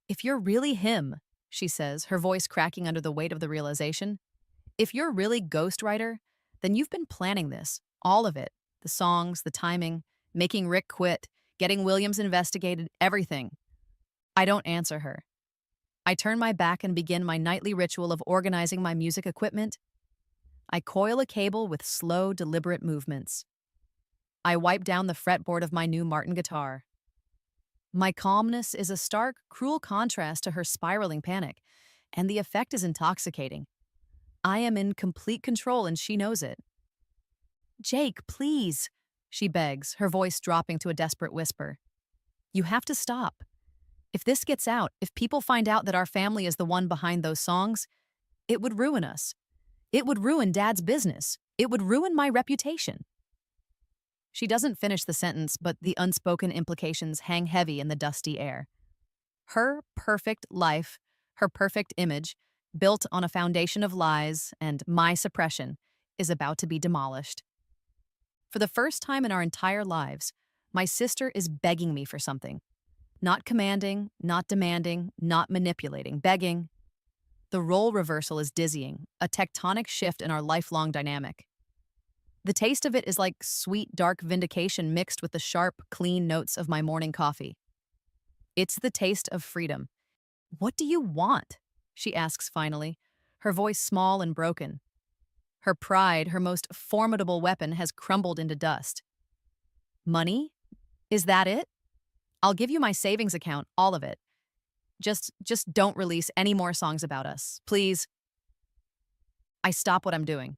[SPEAKER 1] "If you're really him," she says, her voice cracking under the weight of the realization, "if you're really ghostwriter, then you've been planning this, all of it, the songs, the timing, making Rick quit, getting Williams investigated, everything." I don't answer her. I turn my back and begin my nightly ritual of organizing my music equipment. I coil a cable with slow, deliberate movements. I wipe down the fretboard of my new Martin guitar. My calmness is a stark, cruel contrast to her spiraling panic, and the effect is intoxicating. I am in complete control and she knows it. "Jake, please," she begs, her voice dropping to a desperate whisper. "You have to stop. If this gets out, if people find out that our family is the one behind those songs, it would ruin us. It would ruin Dad's business. It would ruin my reputation." She doesn't finish the sentence, but the unspoken implications hang heavy in the dusty air. Her perfect life, her perfect image, built on a foundation of lies and my suppression, is about to be demolished. For the first time in our entire lives, my sister is begging me for something. Not commanding, not demanding, not manipulating, begging. The role reversal is dizzying, a tectonic shift in our lifelong dynamic. The taste of it is like sweet, dark vindication mixed with the sharp, clean notes of my morning coffee. It's the taste of freedom. "What do you want?" she asks finally, her voice small and broken. Her pride, her most formidable weapon, has crumbled into dust. "Money? Is that it? I'll give you my savings account, all of it. Just don't release any more songs about us, please." I stop what I'm doing.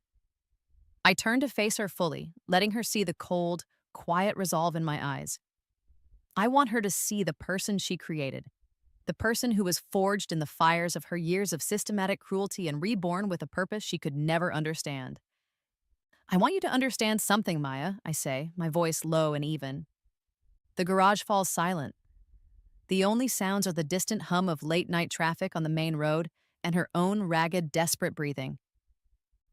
[SPEAKER 1] I turn to face her fully, letting her see the cold, quiet resolve in my eyes. I want her to see the person she created, the person who was forged in the fires of her years of systematic cruelty and reborn with a purpose she could never understand. "I want you to understand something, Maya," I say, my voice low and even. The garage falls silent. The only sounds are the distant hum of late-night traffic on the main road and her own ragged, desperate breathing.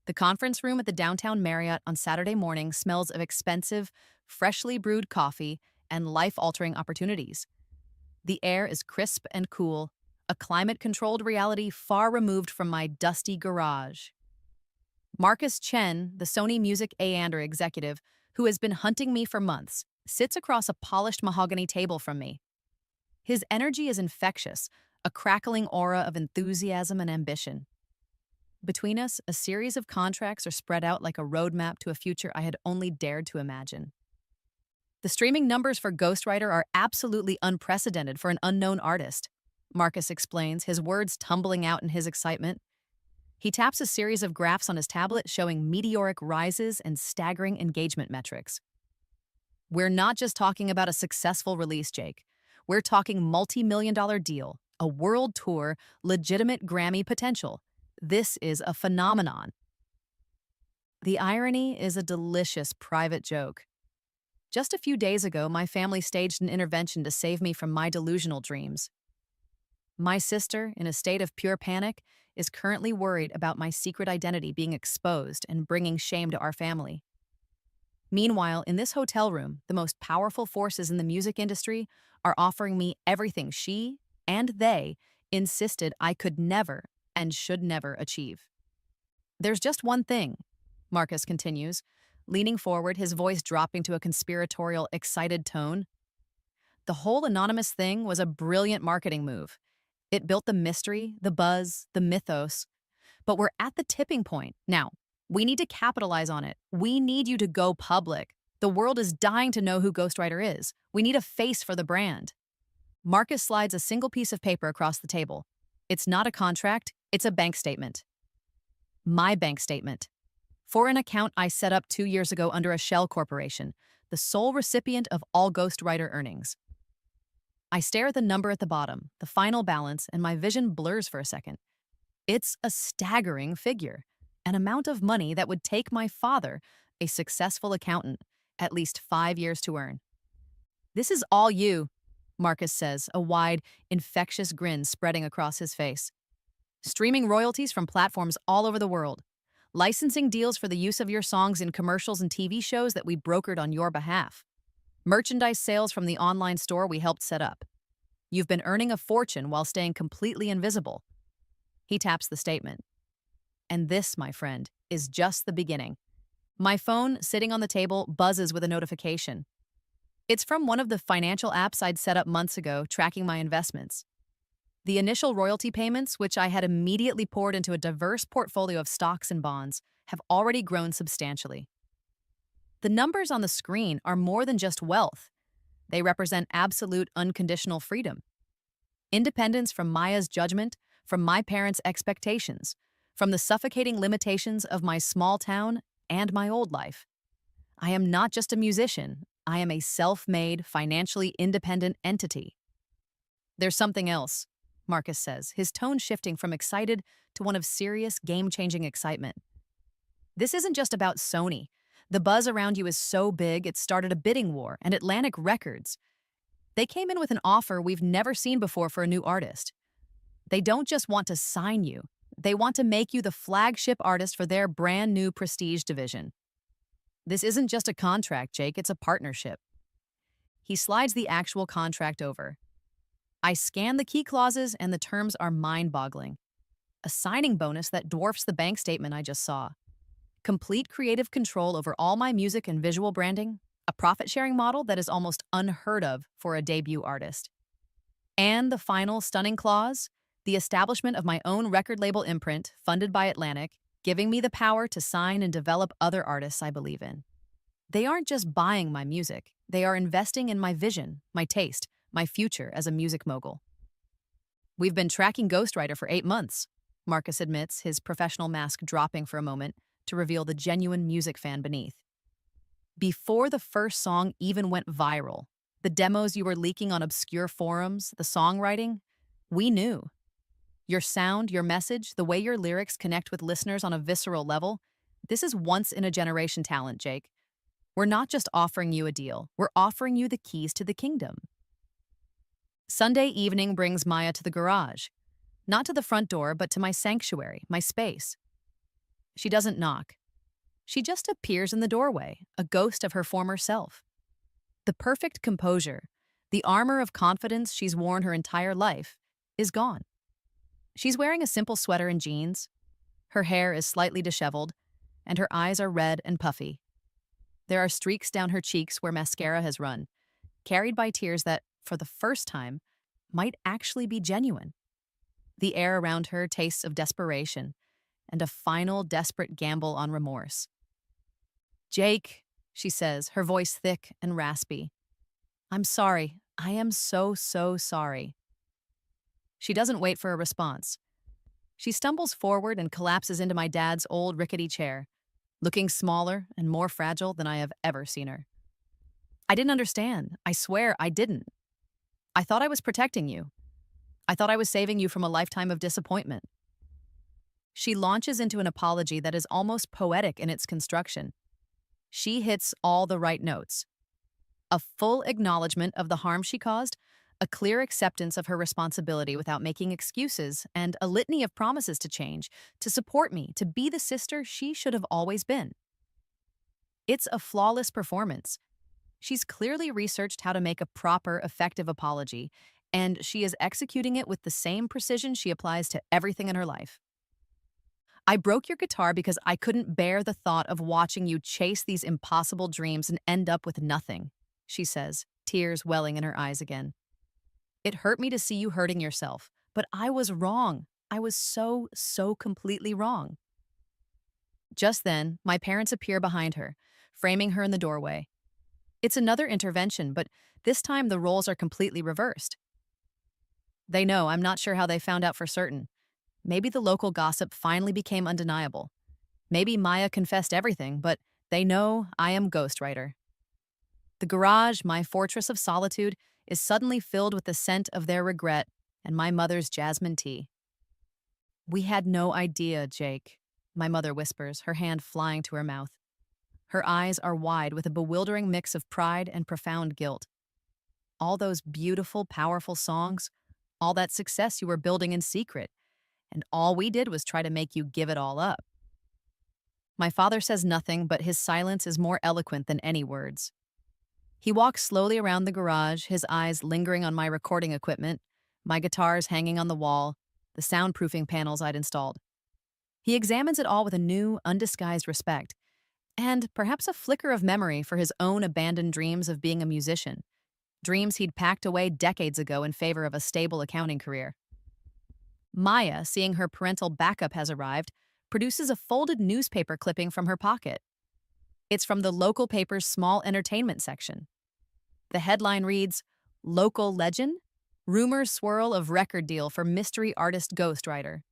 [SPEAKER 1] The conference room at the downtown Marriott on Saturday morning smells of expensive, freshly brewed coffee and life-altering opportunities. The air is crisp and cool, a climate-controlled reality far removed from my dusty garage. Marcus Chen, the Sony Music A&R executive, who has been hunting me for months, sits across a polished mahogany table from me. His energy is infectious, a crackling aura of enthusiasm and ambition. Between us, a series of contracts are spread out like a roadmap to a future I had only dared to imagine. "The streaming numbers for Ghostwriter are absolutely unprecedented for an unknown artist," Marcus explains, his words tumbling out in his excitement. He taps a series of graphs on his tablet showing meteoric rises and staggering engagement metrics. "We're not just talking about a successful release, Jake. We're talking multi-million-dollar deal, a world tour, legitimate Grammy potential. This is a phenomenon." The irony is a delicious private joke. Just a few days ago, my family staged an intervention to save me from my delusional dreams. My sister, in a state of pure panic, is currently worried about my secret identity being exposed and bringing shame to our family. Meanwhile, in this hotel room, the most powerful forces in the music industry are offering me everything she and they insisted I could never and should never achieve. "There's just one thing," Marcus continues, leaning forward, his voice dropping to a conspiratorial, excited tone. "The whole anonymous thing was a brilliant marketing move. It built the mystery, the buzz, the mythos. But we're at the tipping point. Now, we need to capitalize on it. We need you to go public. The world is dying to know who Ghostwriter is. We need a face for the brand." Marcus slides a single piece of paper across the table. It's not a contract, it's a bank statement. My bank statement. For an account I set up 2 years ago under a shell corporation, the sole recipient of all Ghostwriter earnings. I stare at the number at the bottom, the final balance, and my vision blurs for a second. It's a staggering figure, an amount of money that would take my father, a successful accountant, at least 5 years to earn. "This is all you," Marcus says, a wide, infectious grin spreading across his face. "Streaming royalties from platforms all over the world. licensing deals for the use of your songs in commercials and TV shows that we brokered on your behalf, merchandise sales from the online store we helped set up. You've been earning a fortune while staying completely invisible. He taps the statement. And this, my friend, is just the beginning. My phone, sitting on the table, buzzes with a notification. It's from one of the financial apps I'd set up months ago, tracking my investments. The initial royalty payments, which I had immediately poured into a diverse portfolio of stocks and bonds, have already grown substantially. The numbers on the screen are more than just wealth. They represent absolute unconditional freedom. Independence from Maya's judgment, from my parents' expectations, from the suffocating limitations of my small town and my old life. I am not just a musician, I am a self-made, financially independent entity. There's something else, Marcus says, his tone shifting from excited to one of serious, game-changing excitement. This isn't just about Sony. The buzz around you is so big it started a bidding war, and Atlantic Records. They came in with an offer we've never seen before for a new artist. They don't just want to sign you, they want to make you the flagship artist for their brand new prestige division. This isn't just a contract, Jake, it's a partnership. He slides the actual contract over. I scan the key clauses and the terms are mind-boggling. A signing bonus that dwarfs the bank statement I just saw. Complete creative control over all my music and visual branding, a profit-sharing model that is almost unheard of for a debut artist. And the final stunning clause, the establishment of my own record label imprint, funded by Atlantic, giving me the power to sign and develop other artists I believe in. They aren't just buying my music, they are investing in my vision, my taste, my future as a music mogul. We've been tracking Ghostwriter for 8 months, Marcus admits, his professional mask dropping for a moment to reveal the genuine music fan beneath. Before the first song even went viral, the demos you were leaking on obscure forums, the songwriting, we knew. Your sound, your message, the way your lyrics connect with listeners on a visceral level, this is once-in-a-generation talent, Jake. We're not just offering you a deal, we're offering you the keys to the kingdom. Sunday evening brings Maya to the garage. Not to the front door, but to my sanctuary, my space. She doesn't knock. She just appears in the doorway, a ghost of her former self. The perfect composure, the armor of confidence she's worn her entire life, is gone. She's wearing a simple sweater and jeans. Her hair is slightly disheveled, and her eyes are red and puffy. There are streaks down her cheeks where mascara has run, carried by tears that, for the first time, might actually be genuine. The air around her tastes of desperation, and a final desperate gamble on remorse. Jake, she says, her voice thick and raspy. I'm sorry. I am so sorry. She doesn't wait for a response. She stumbles forward and collapses into my dad's old rickety chair, looking smaller and more fragile than I have ever seen her. I didn't understand. I swear I didn't. I thought I was protecting you. I thought I was saving you from a lifetime of disappointment. She launches into an apology that is almost poetic in its construction. She hits all the right notes. A full acknowledgement of the harm she caused, a clear acceptance of her responsibility without making excuses, and a litany of promises to change, to support me, to be the sister she should have always been. It's a flawless performance. She's clearly researched how to make a proper, effective apology, and she is executing it with the same precision she applies to everything in her life. I broke your guitar because I couldn't bear the thought of watching you chase these impossible dreams and end up with nothing, she says, tears welling in her eyes again. It hurt me to see you hurting yourself, but I was wrong. I was so completely wrong. Just then, my parents appear behind her, framing her in the doorway. It's another intervention, but this time the roles are completely reversed. They know, I'm not sure how they found out for certain. Maybe the local gossip finally became undeniable. Maybe Maya confessed everything, but they know I am Ghostwriter. The garage, my fortress of solitude, is suddenly filled with the scent of their regret and my mother's jasmine tea. We had no idea, Jake, my mother whispers, her hand flying to her mouth. Her eyes are wide with a bewildering mix of pride and profound guilt. All those beautiful, powerful songs, all that success you were building in secret, and all we did was try to make you give it all up. My father says nothing, but his silence is more eloquent than any words. He walks slowly around the garage, his eyes lingering on my recording equipment, my guitars hanging on the wall, the soundproofing panels I'd installed. He examines it all with a new, undisguised respect, and perhaps a flicker of memory for his own abandoned dreams of being a musician, dreams he'd packed away decades ago in favor of a stable accounting career. Maya, seeing her parental backup has arrived, produces a folded newspaper clipping from her pocket. It's from the local paper's small entertainment section. The headline reads, "Local Legend? Rumors swirl of record deal for mystery artist ghostwriter."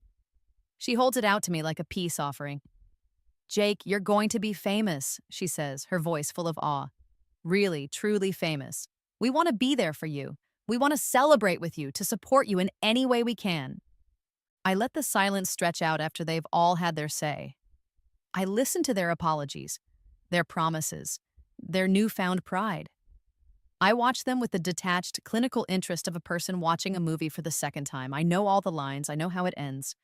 [SPEAKER 1] She holds it out to me like a peace offering. "Jake, you're going to be famous," she says, her voice full of awe. "Really, truly famous. We want to be there for you. We want to celebrate with you, to support you in any way we can." I let the silence stretch out after they've all had their say. I listen to their apologies, their promises, their newfound pride. I watch them with the detached, clinical interest of a person watching a movie for the second time. I know all the lines, I know how it ends.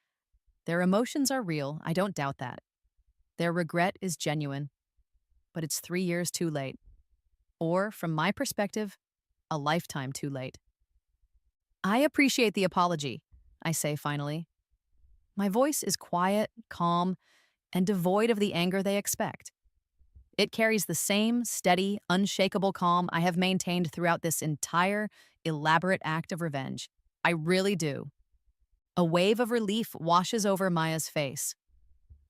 [SPEAKER 1] Their emotions are real, I don't doubt that. Their regret is genuine, but it's 3 years too late. Or, from my perspective, a lifetime too late. "I appreciate the apology," I say finally. My voice is quiet, calm, and devoid of the anger they expect. It carries the same steady, unshakable calm I have maintained throughout this entire, elaborate act of revenge. I really do. A wave of relief washes over Maya's face.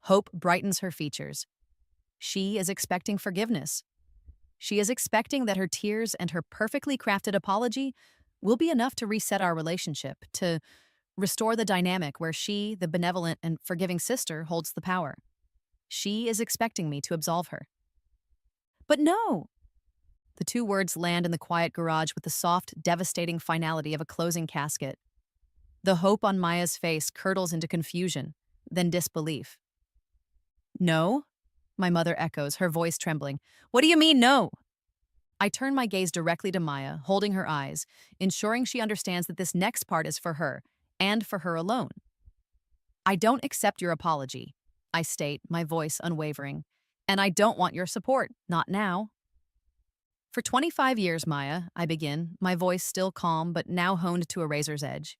[SPEAKER 1] Hope brightens her features. She is expecting forgiveness. She is expecting that her tears and her perfectly crafted apology will be enough to reset our relationship, to restore the dynamic where she, the benevolent and forgiving sister, holds the power. She is expecting me to absolve her. But no! The two words land in the quiet garage with the soft, devastating finality of a closing casket. The hope on Maya's face curdles into confusion, then disbelief. "No?" my mother echoes, her voice trembling. "What do you mean, no?" I turn my gaze directly to Maya, holding her eyes, ensuring she understands that this next part is for her, and for her alone. "I don't accept your apology," I state, my voice unwavering. "And I don't want your support, not now." "For 25 years, Maya," I begin, my voice still calm but now honed to a razor's edge.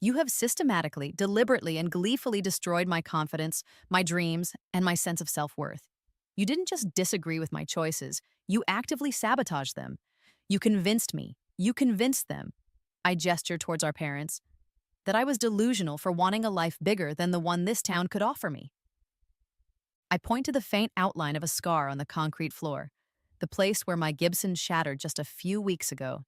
[SPEAKER 1] "You have systematically, deliberately, and gleefully destroyed my confidence, my dreams, and my sense of self-worth. You didn't just disagree with my choices, you actively sabotaged them. You convinced me, you convinced them," I gesture towards our parents, "that I was delusional for wanting a life bigger than the one this town could offer me." I point to the faint outline of a scar on the concrete floor, the place where my Gibson shattered just a few weeks ago.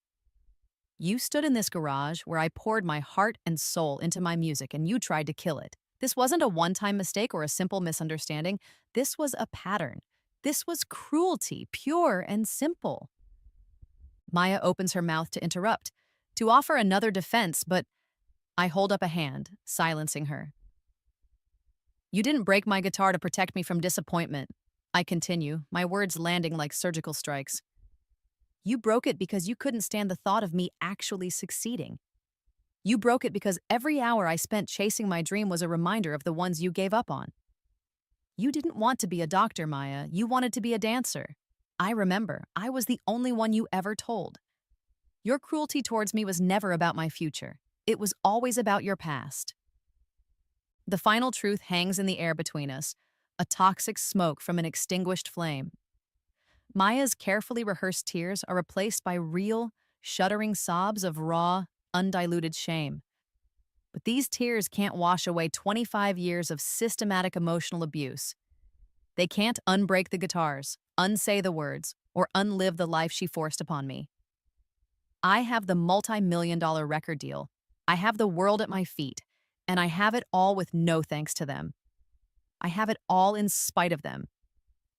[SPEAKER 1] "You stood in this garage where I poured my heart and soul into my music, and you tried to kill it. This wasn't a one-time mistake or a simple misunderstanding. This was a pattern. This was cruelty, pure and simple." Maya opens her mouth to interrupt, to offer another defense, but I hold up a hand, silencing her. "You didn't break my guitar to protect me from disappointment," I continue, my words landing like surgical strikes. "You broke it because you couldn't stand the thought of me actually succeeding. You broke it because every hour I spent chasing my dream was a reminder of the ones you gave up on. You didn't want to be a doctor, Maya. You wanted to be a dancer. I remember, I was the only one you ever told. Your cruelty towards me was never about my future. It was always about your past." The final truth hangs in the air between us, a toxic smoke from an extinguished flame. Maya's carefully rehearsed tears are replaced by real, shuddering sobs of raw, undiluted shame. But these tears can't wash away 25 years of systematic emotional abuse. They can't unbreak the guitars, unsay the words, or unlive the life she forced upon me. I have the multi-million-dollar record deal. I have the world at my feet, and I have it all with no thanks to them. I have it all in spite of them,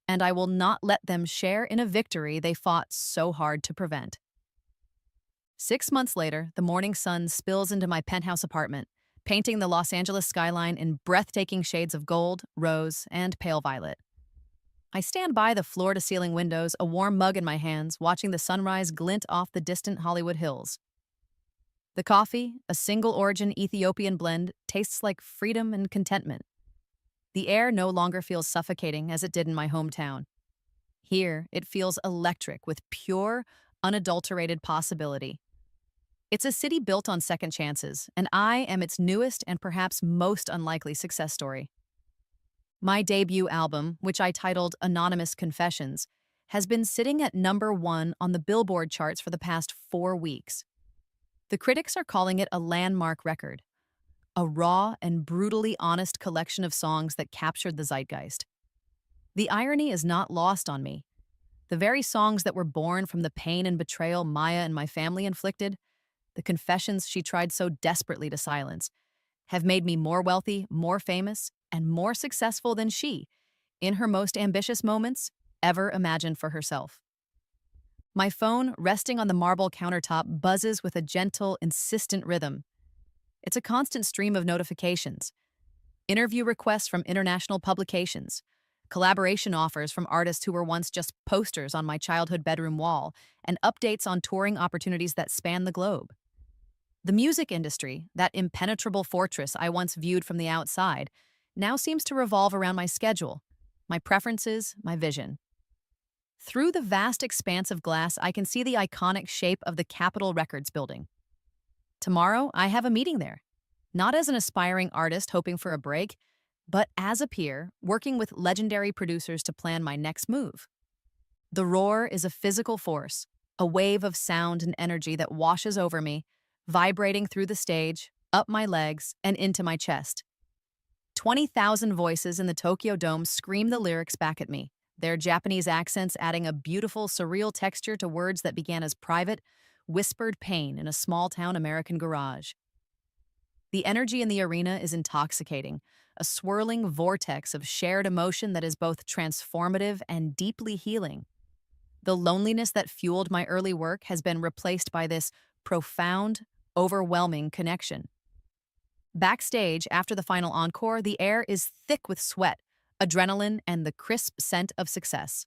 [SPEAKER 1] and I will not let them share in a victory they fought so hard to prevent. 6 months later, the morning sun spills into my penthouse apartment, painting the Los Angeles skyline in breathtaking shades of gold, rose, and pale violet. I stand by the floor-to-ceiling windows, a warm mug in my hands, watching the sunrise glint off the distant Hollywood hills. The coffee, a single-origin Ethiopian blend, tastes like freedom and contentment. The air no longer feels suffocating as it did in my hometown. Here, it feels electric with pure, unadulterated possibility. It's a city built on second chances, and I am its newest and perhaps most unlikely success story. My debut album, which I titled Anonymous Confessions, has been sitting at #1 on the Billboard charts for the past 4 weeks. The critics are calling it a landmark record, a raw and brutally honest collection of songs that captured the zeitgeist. The irony is not lost on me. The very songs that were born from the pain and betrayal Maya and my family inflicted, the confessions she tried so desperately to silence, have made me more wealthy, more famous, and more successful than she, in her most ambitious moments, ever imagined for herself. My phone, resting on the marble countertop, buzzes with a gentle, insistent rhythm. It's a constant stream of notifications. Interview requests from international publications, collaboration offers from artists who were once just posters on my childhood bedroom wall, and updates on touring opportunities that span the globe. The music industry, that impenetrable fortress I once viewed from the outside, now seems to revolve around my schedule, my preferences, my vision. Through the vast expanse of glass, I can see the iconic shape of the Capitol Records building. Tomorrow, I have a meeting there, not as an aspiring artist hoping for a break, but as a peer, working with legendary producers to plan my next move. The roar is a physical force, a wave of sound and energy that washes over me, vibrating through the stage, up my legs, and into my chest. 20,000 voices in the Tokyo Dome scream the lyrics back at me, their Japanese accents adding a beautiful, surreal texture to words that began as private, whispered pain in a small-town American garage. The energy in the arena is intoxicating, a swirling vortex of shared emotion that is both transformative and deeply healing. The loneliness that fueled my early work has been replaced by this profound, overwhelming connection. Backstage, after the final encore, the air is thick with sweat, adrenaline, and the crisp scent of success.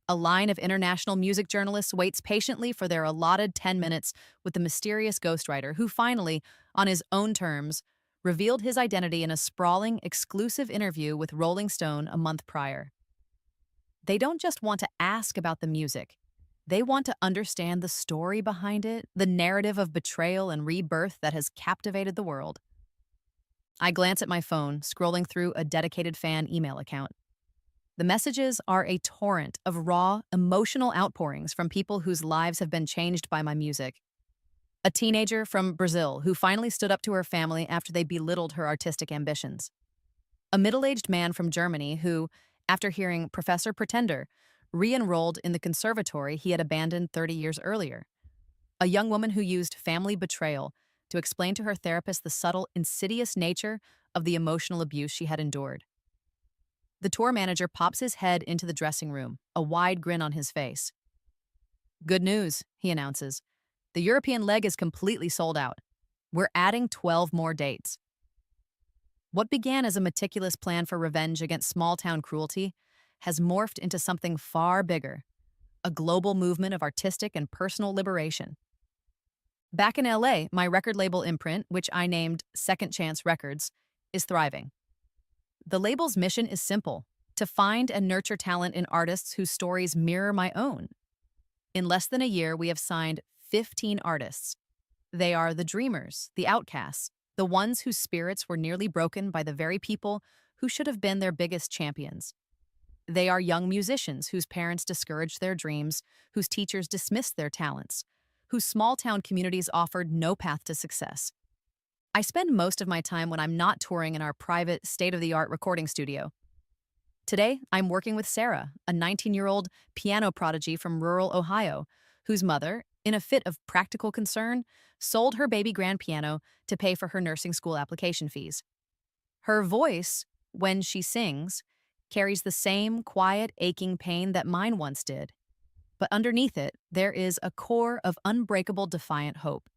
[SPEAKER 1] A line of international music journalists waits patiently for their allotted 10 minutes with the mysterious ghostwriter who finally, on his own terms, revealed his identity in a sprawling, exclusive interview with Rolling Stone a month prior. They don't just want to ask about the music. They want to understand the story behind it, the narrative of betrayal and rebirth that has captivated the world. I glance at my phone, scrolling through a dedicated fan email account. The messages are a torrent of raw, emotional outpourings from people whose lives have been changed by my music. A teenager from Brazil who finally stood up to her family after they belittled her artistic ambitions. A middle-aged man from Germany who, after hearing Professor Pretender, re-enrolled in the conservatory he had abandoned 30 years earlier. A young woman who used family betrayal to explain to her therapist the subtle, insidious nature of the emotional abuse she had endured. The tour manager pops his head into the dressing room, a wide grin on his face. "Good news," he announces. "The European leg is completely sold out. We're adding 12 more dates." What began as a meticulous plan for revenge against small-town cruelty has morphed into something far bigger, a global movement of artistic and personal liberation. Back in LA, my record label imprint, which I named Second Chance Records, is thriving. The label's mission is simple: to find and nurture talent in artists whose stories mirror my own. In less than a year, we have signed 15 artists. They are the dreamers, the outcasts, the ones whose spirits were nearly broken by the very people who should have been their biggest champions. They are young musicians whose parents discouraged their dreams, whose teachers dismissed their talents, whose small-town communities offered no path to success. I spend most of my time when I'm not touring in our private, state-of-the-art recording studio. Today, I'm working with Sarah, a 19-year-old piano prodigy from rural Ohio, whose mother, in a fit of practical concern, sold her baby grand piano to pay for her nursing school application fees. Her voice, when she sings, carries the same quiet, aching pain that mine once did. But underneath it, there is a core of unbreakable, defiant hope.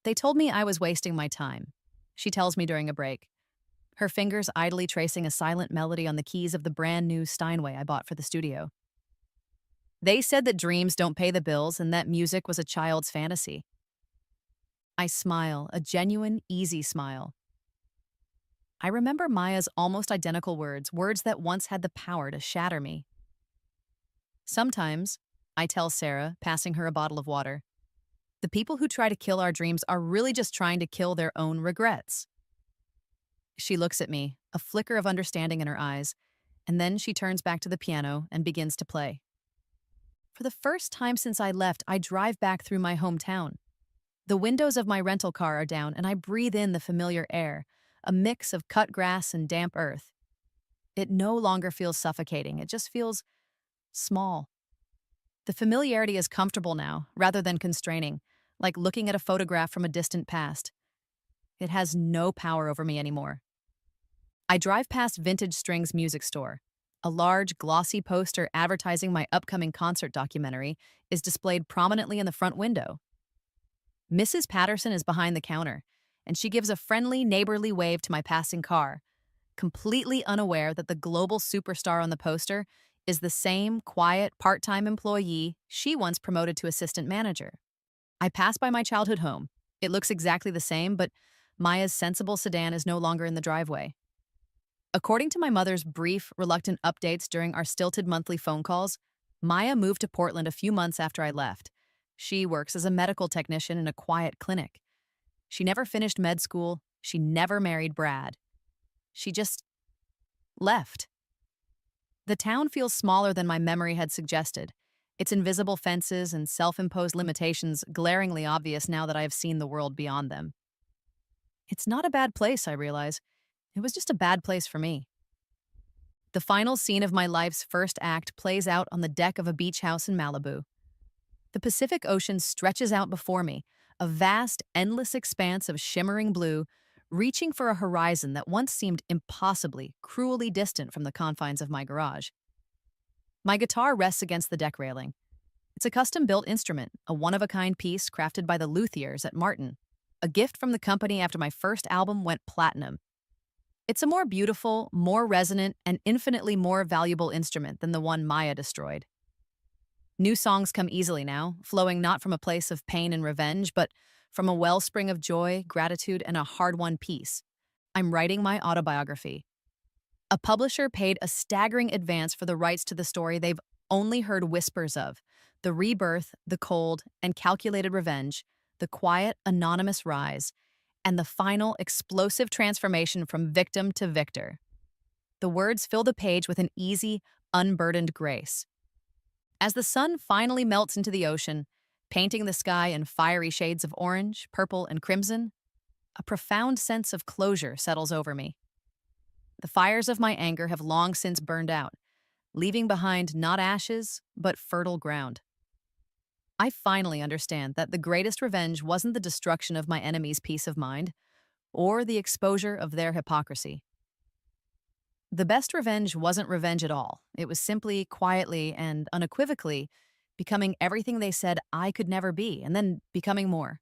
[SPEAKER 1] "They told me I was wasting my time," she tells me during a break, her fingers idly tracing a silent melody on the keys of the brand-new Steinway I bought for the studio. "They said that dreams don't pay the bills and that music was a child's fantasy." I smile, a genuine, easy smile. I remember Maya's almost identical words, words that once had the power to shatter me. Sometimes, I tell Sarah, passing her a bottle of water, the people who try to kill our dreams are really just trying to kill their own regrets. She looks at me, a flicker of understanding in her eyes, and then she turns back to the piano and begins to play. For the first time since I left, I drive back through my hometown. The windows of my rental car are down, and I breathe in the familiar air, a mix of cut grass and damp earth. It no longer feels suffocating, it just feels small. The familiarity is comfortable now, rather than constraining, like looking at a photograph from a distant past. It has no power over me anymore. I drive past Vintage Strings Music Store. A large, glossy poster advertising my upcoming concert documentary is displayed prominently in the front window. Mrs. Patterson is behind the counter, and she gives a friendly, neighborly wave to my passing car, completely unaware that the global superstar on the poster is the same quiet, part-time employee she once promoted to assistant manager. I pass by my childhood home. It looks exactly the same, but Maya's sensible sedan is no longer in the driveway. According to my mother's brief, reluctant updates during our stilted monthly phone calls, Maya moved to Portland a few months after I left. She works as a medical technician in a quiet clinic. She never finished med school. She never married Brad. She just left. The town feels smaller than my memory had suggested, its invisible fences and self-imposed limitations glaringly obvious now that I have seen the world beyond them. It's not a bad place, I realize. It was just a bad place for me. The final scene of my life's first act plays out on the deck of a beach house in Malibu. The Pacific Ocean stretches out before me, a vast, endless expanse of shimmering blue, reaching for a horizon that once seemed impossibly, cruelly distant from the confines of my garage. My guitar rests against the deck railing. It's a custom-built instrument, a one-of-a-kind piece crafted by the luthiers at Martin, a gift from the company after my first album went platinum. It's a more beautiful, more resonant, and infinitely more valuable instrument than the one Maya destroyed. New songs come easily now, flowing not from a place of pain and revenge, but from a wellspring of joy, gratitude, and a hard-won peace. I'm writing my autobiography. A publisher paid a staggering advance for the rights to the story they've only heard whispers of: the rebirth, the cold, and calculated revenge, the quiet, anonymous rise, and the final, explosive transformation from victim to victor. The words fill the page with an easy, unburdened grace. As the sun finally melts into the ocean, painting the sky in fiery shades of orange, purple, and crimson, a profound sense of closure settles over me. The fires of my anger have long since burned out, leaving behind not ashes, but fertile ground. I finally understand that the greatest revenge wasn't the destruction of my enemy's peace of mind, or the exposure of their hypocrisy. The best revenge wasn't revenge at all. It was simply, quietly, and unequivocally becoming everything they said I could never be, and then becoming more.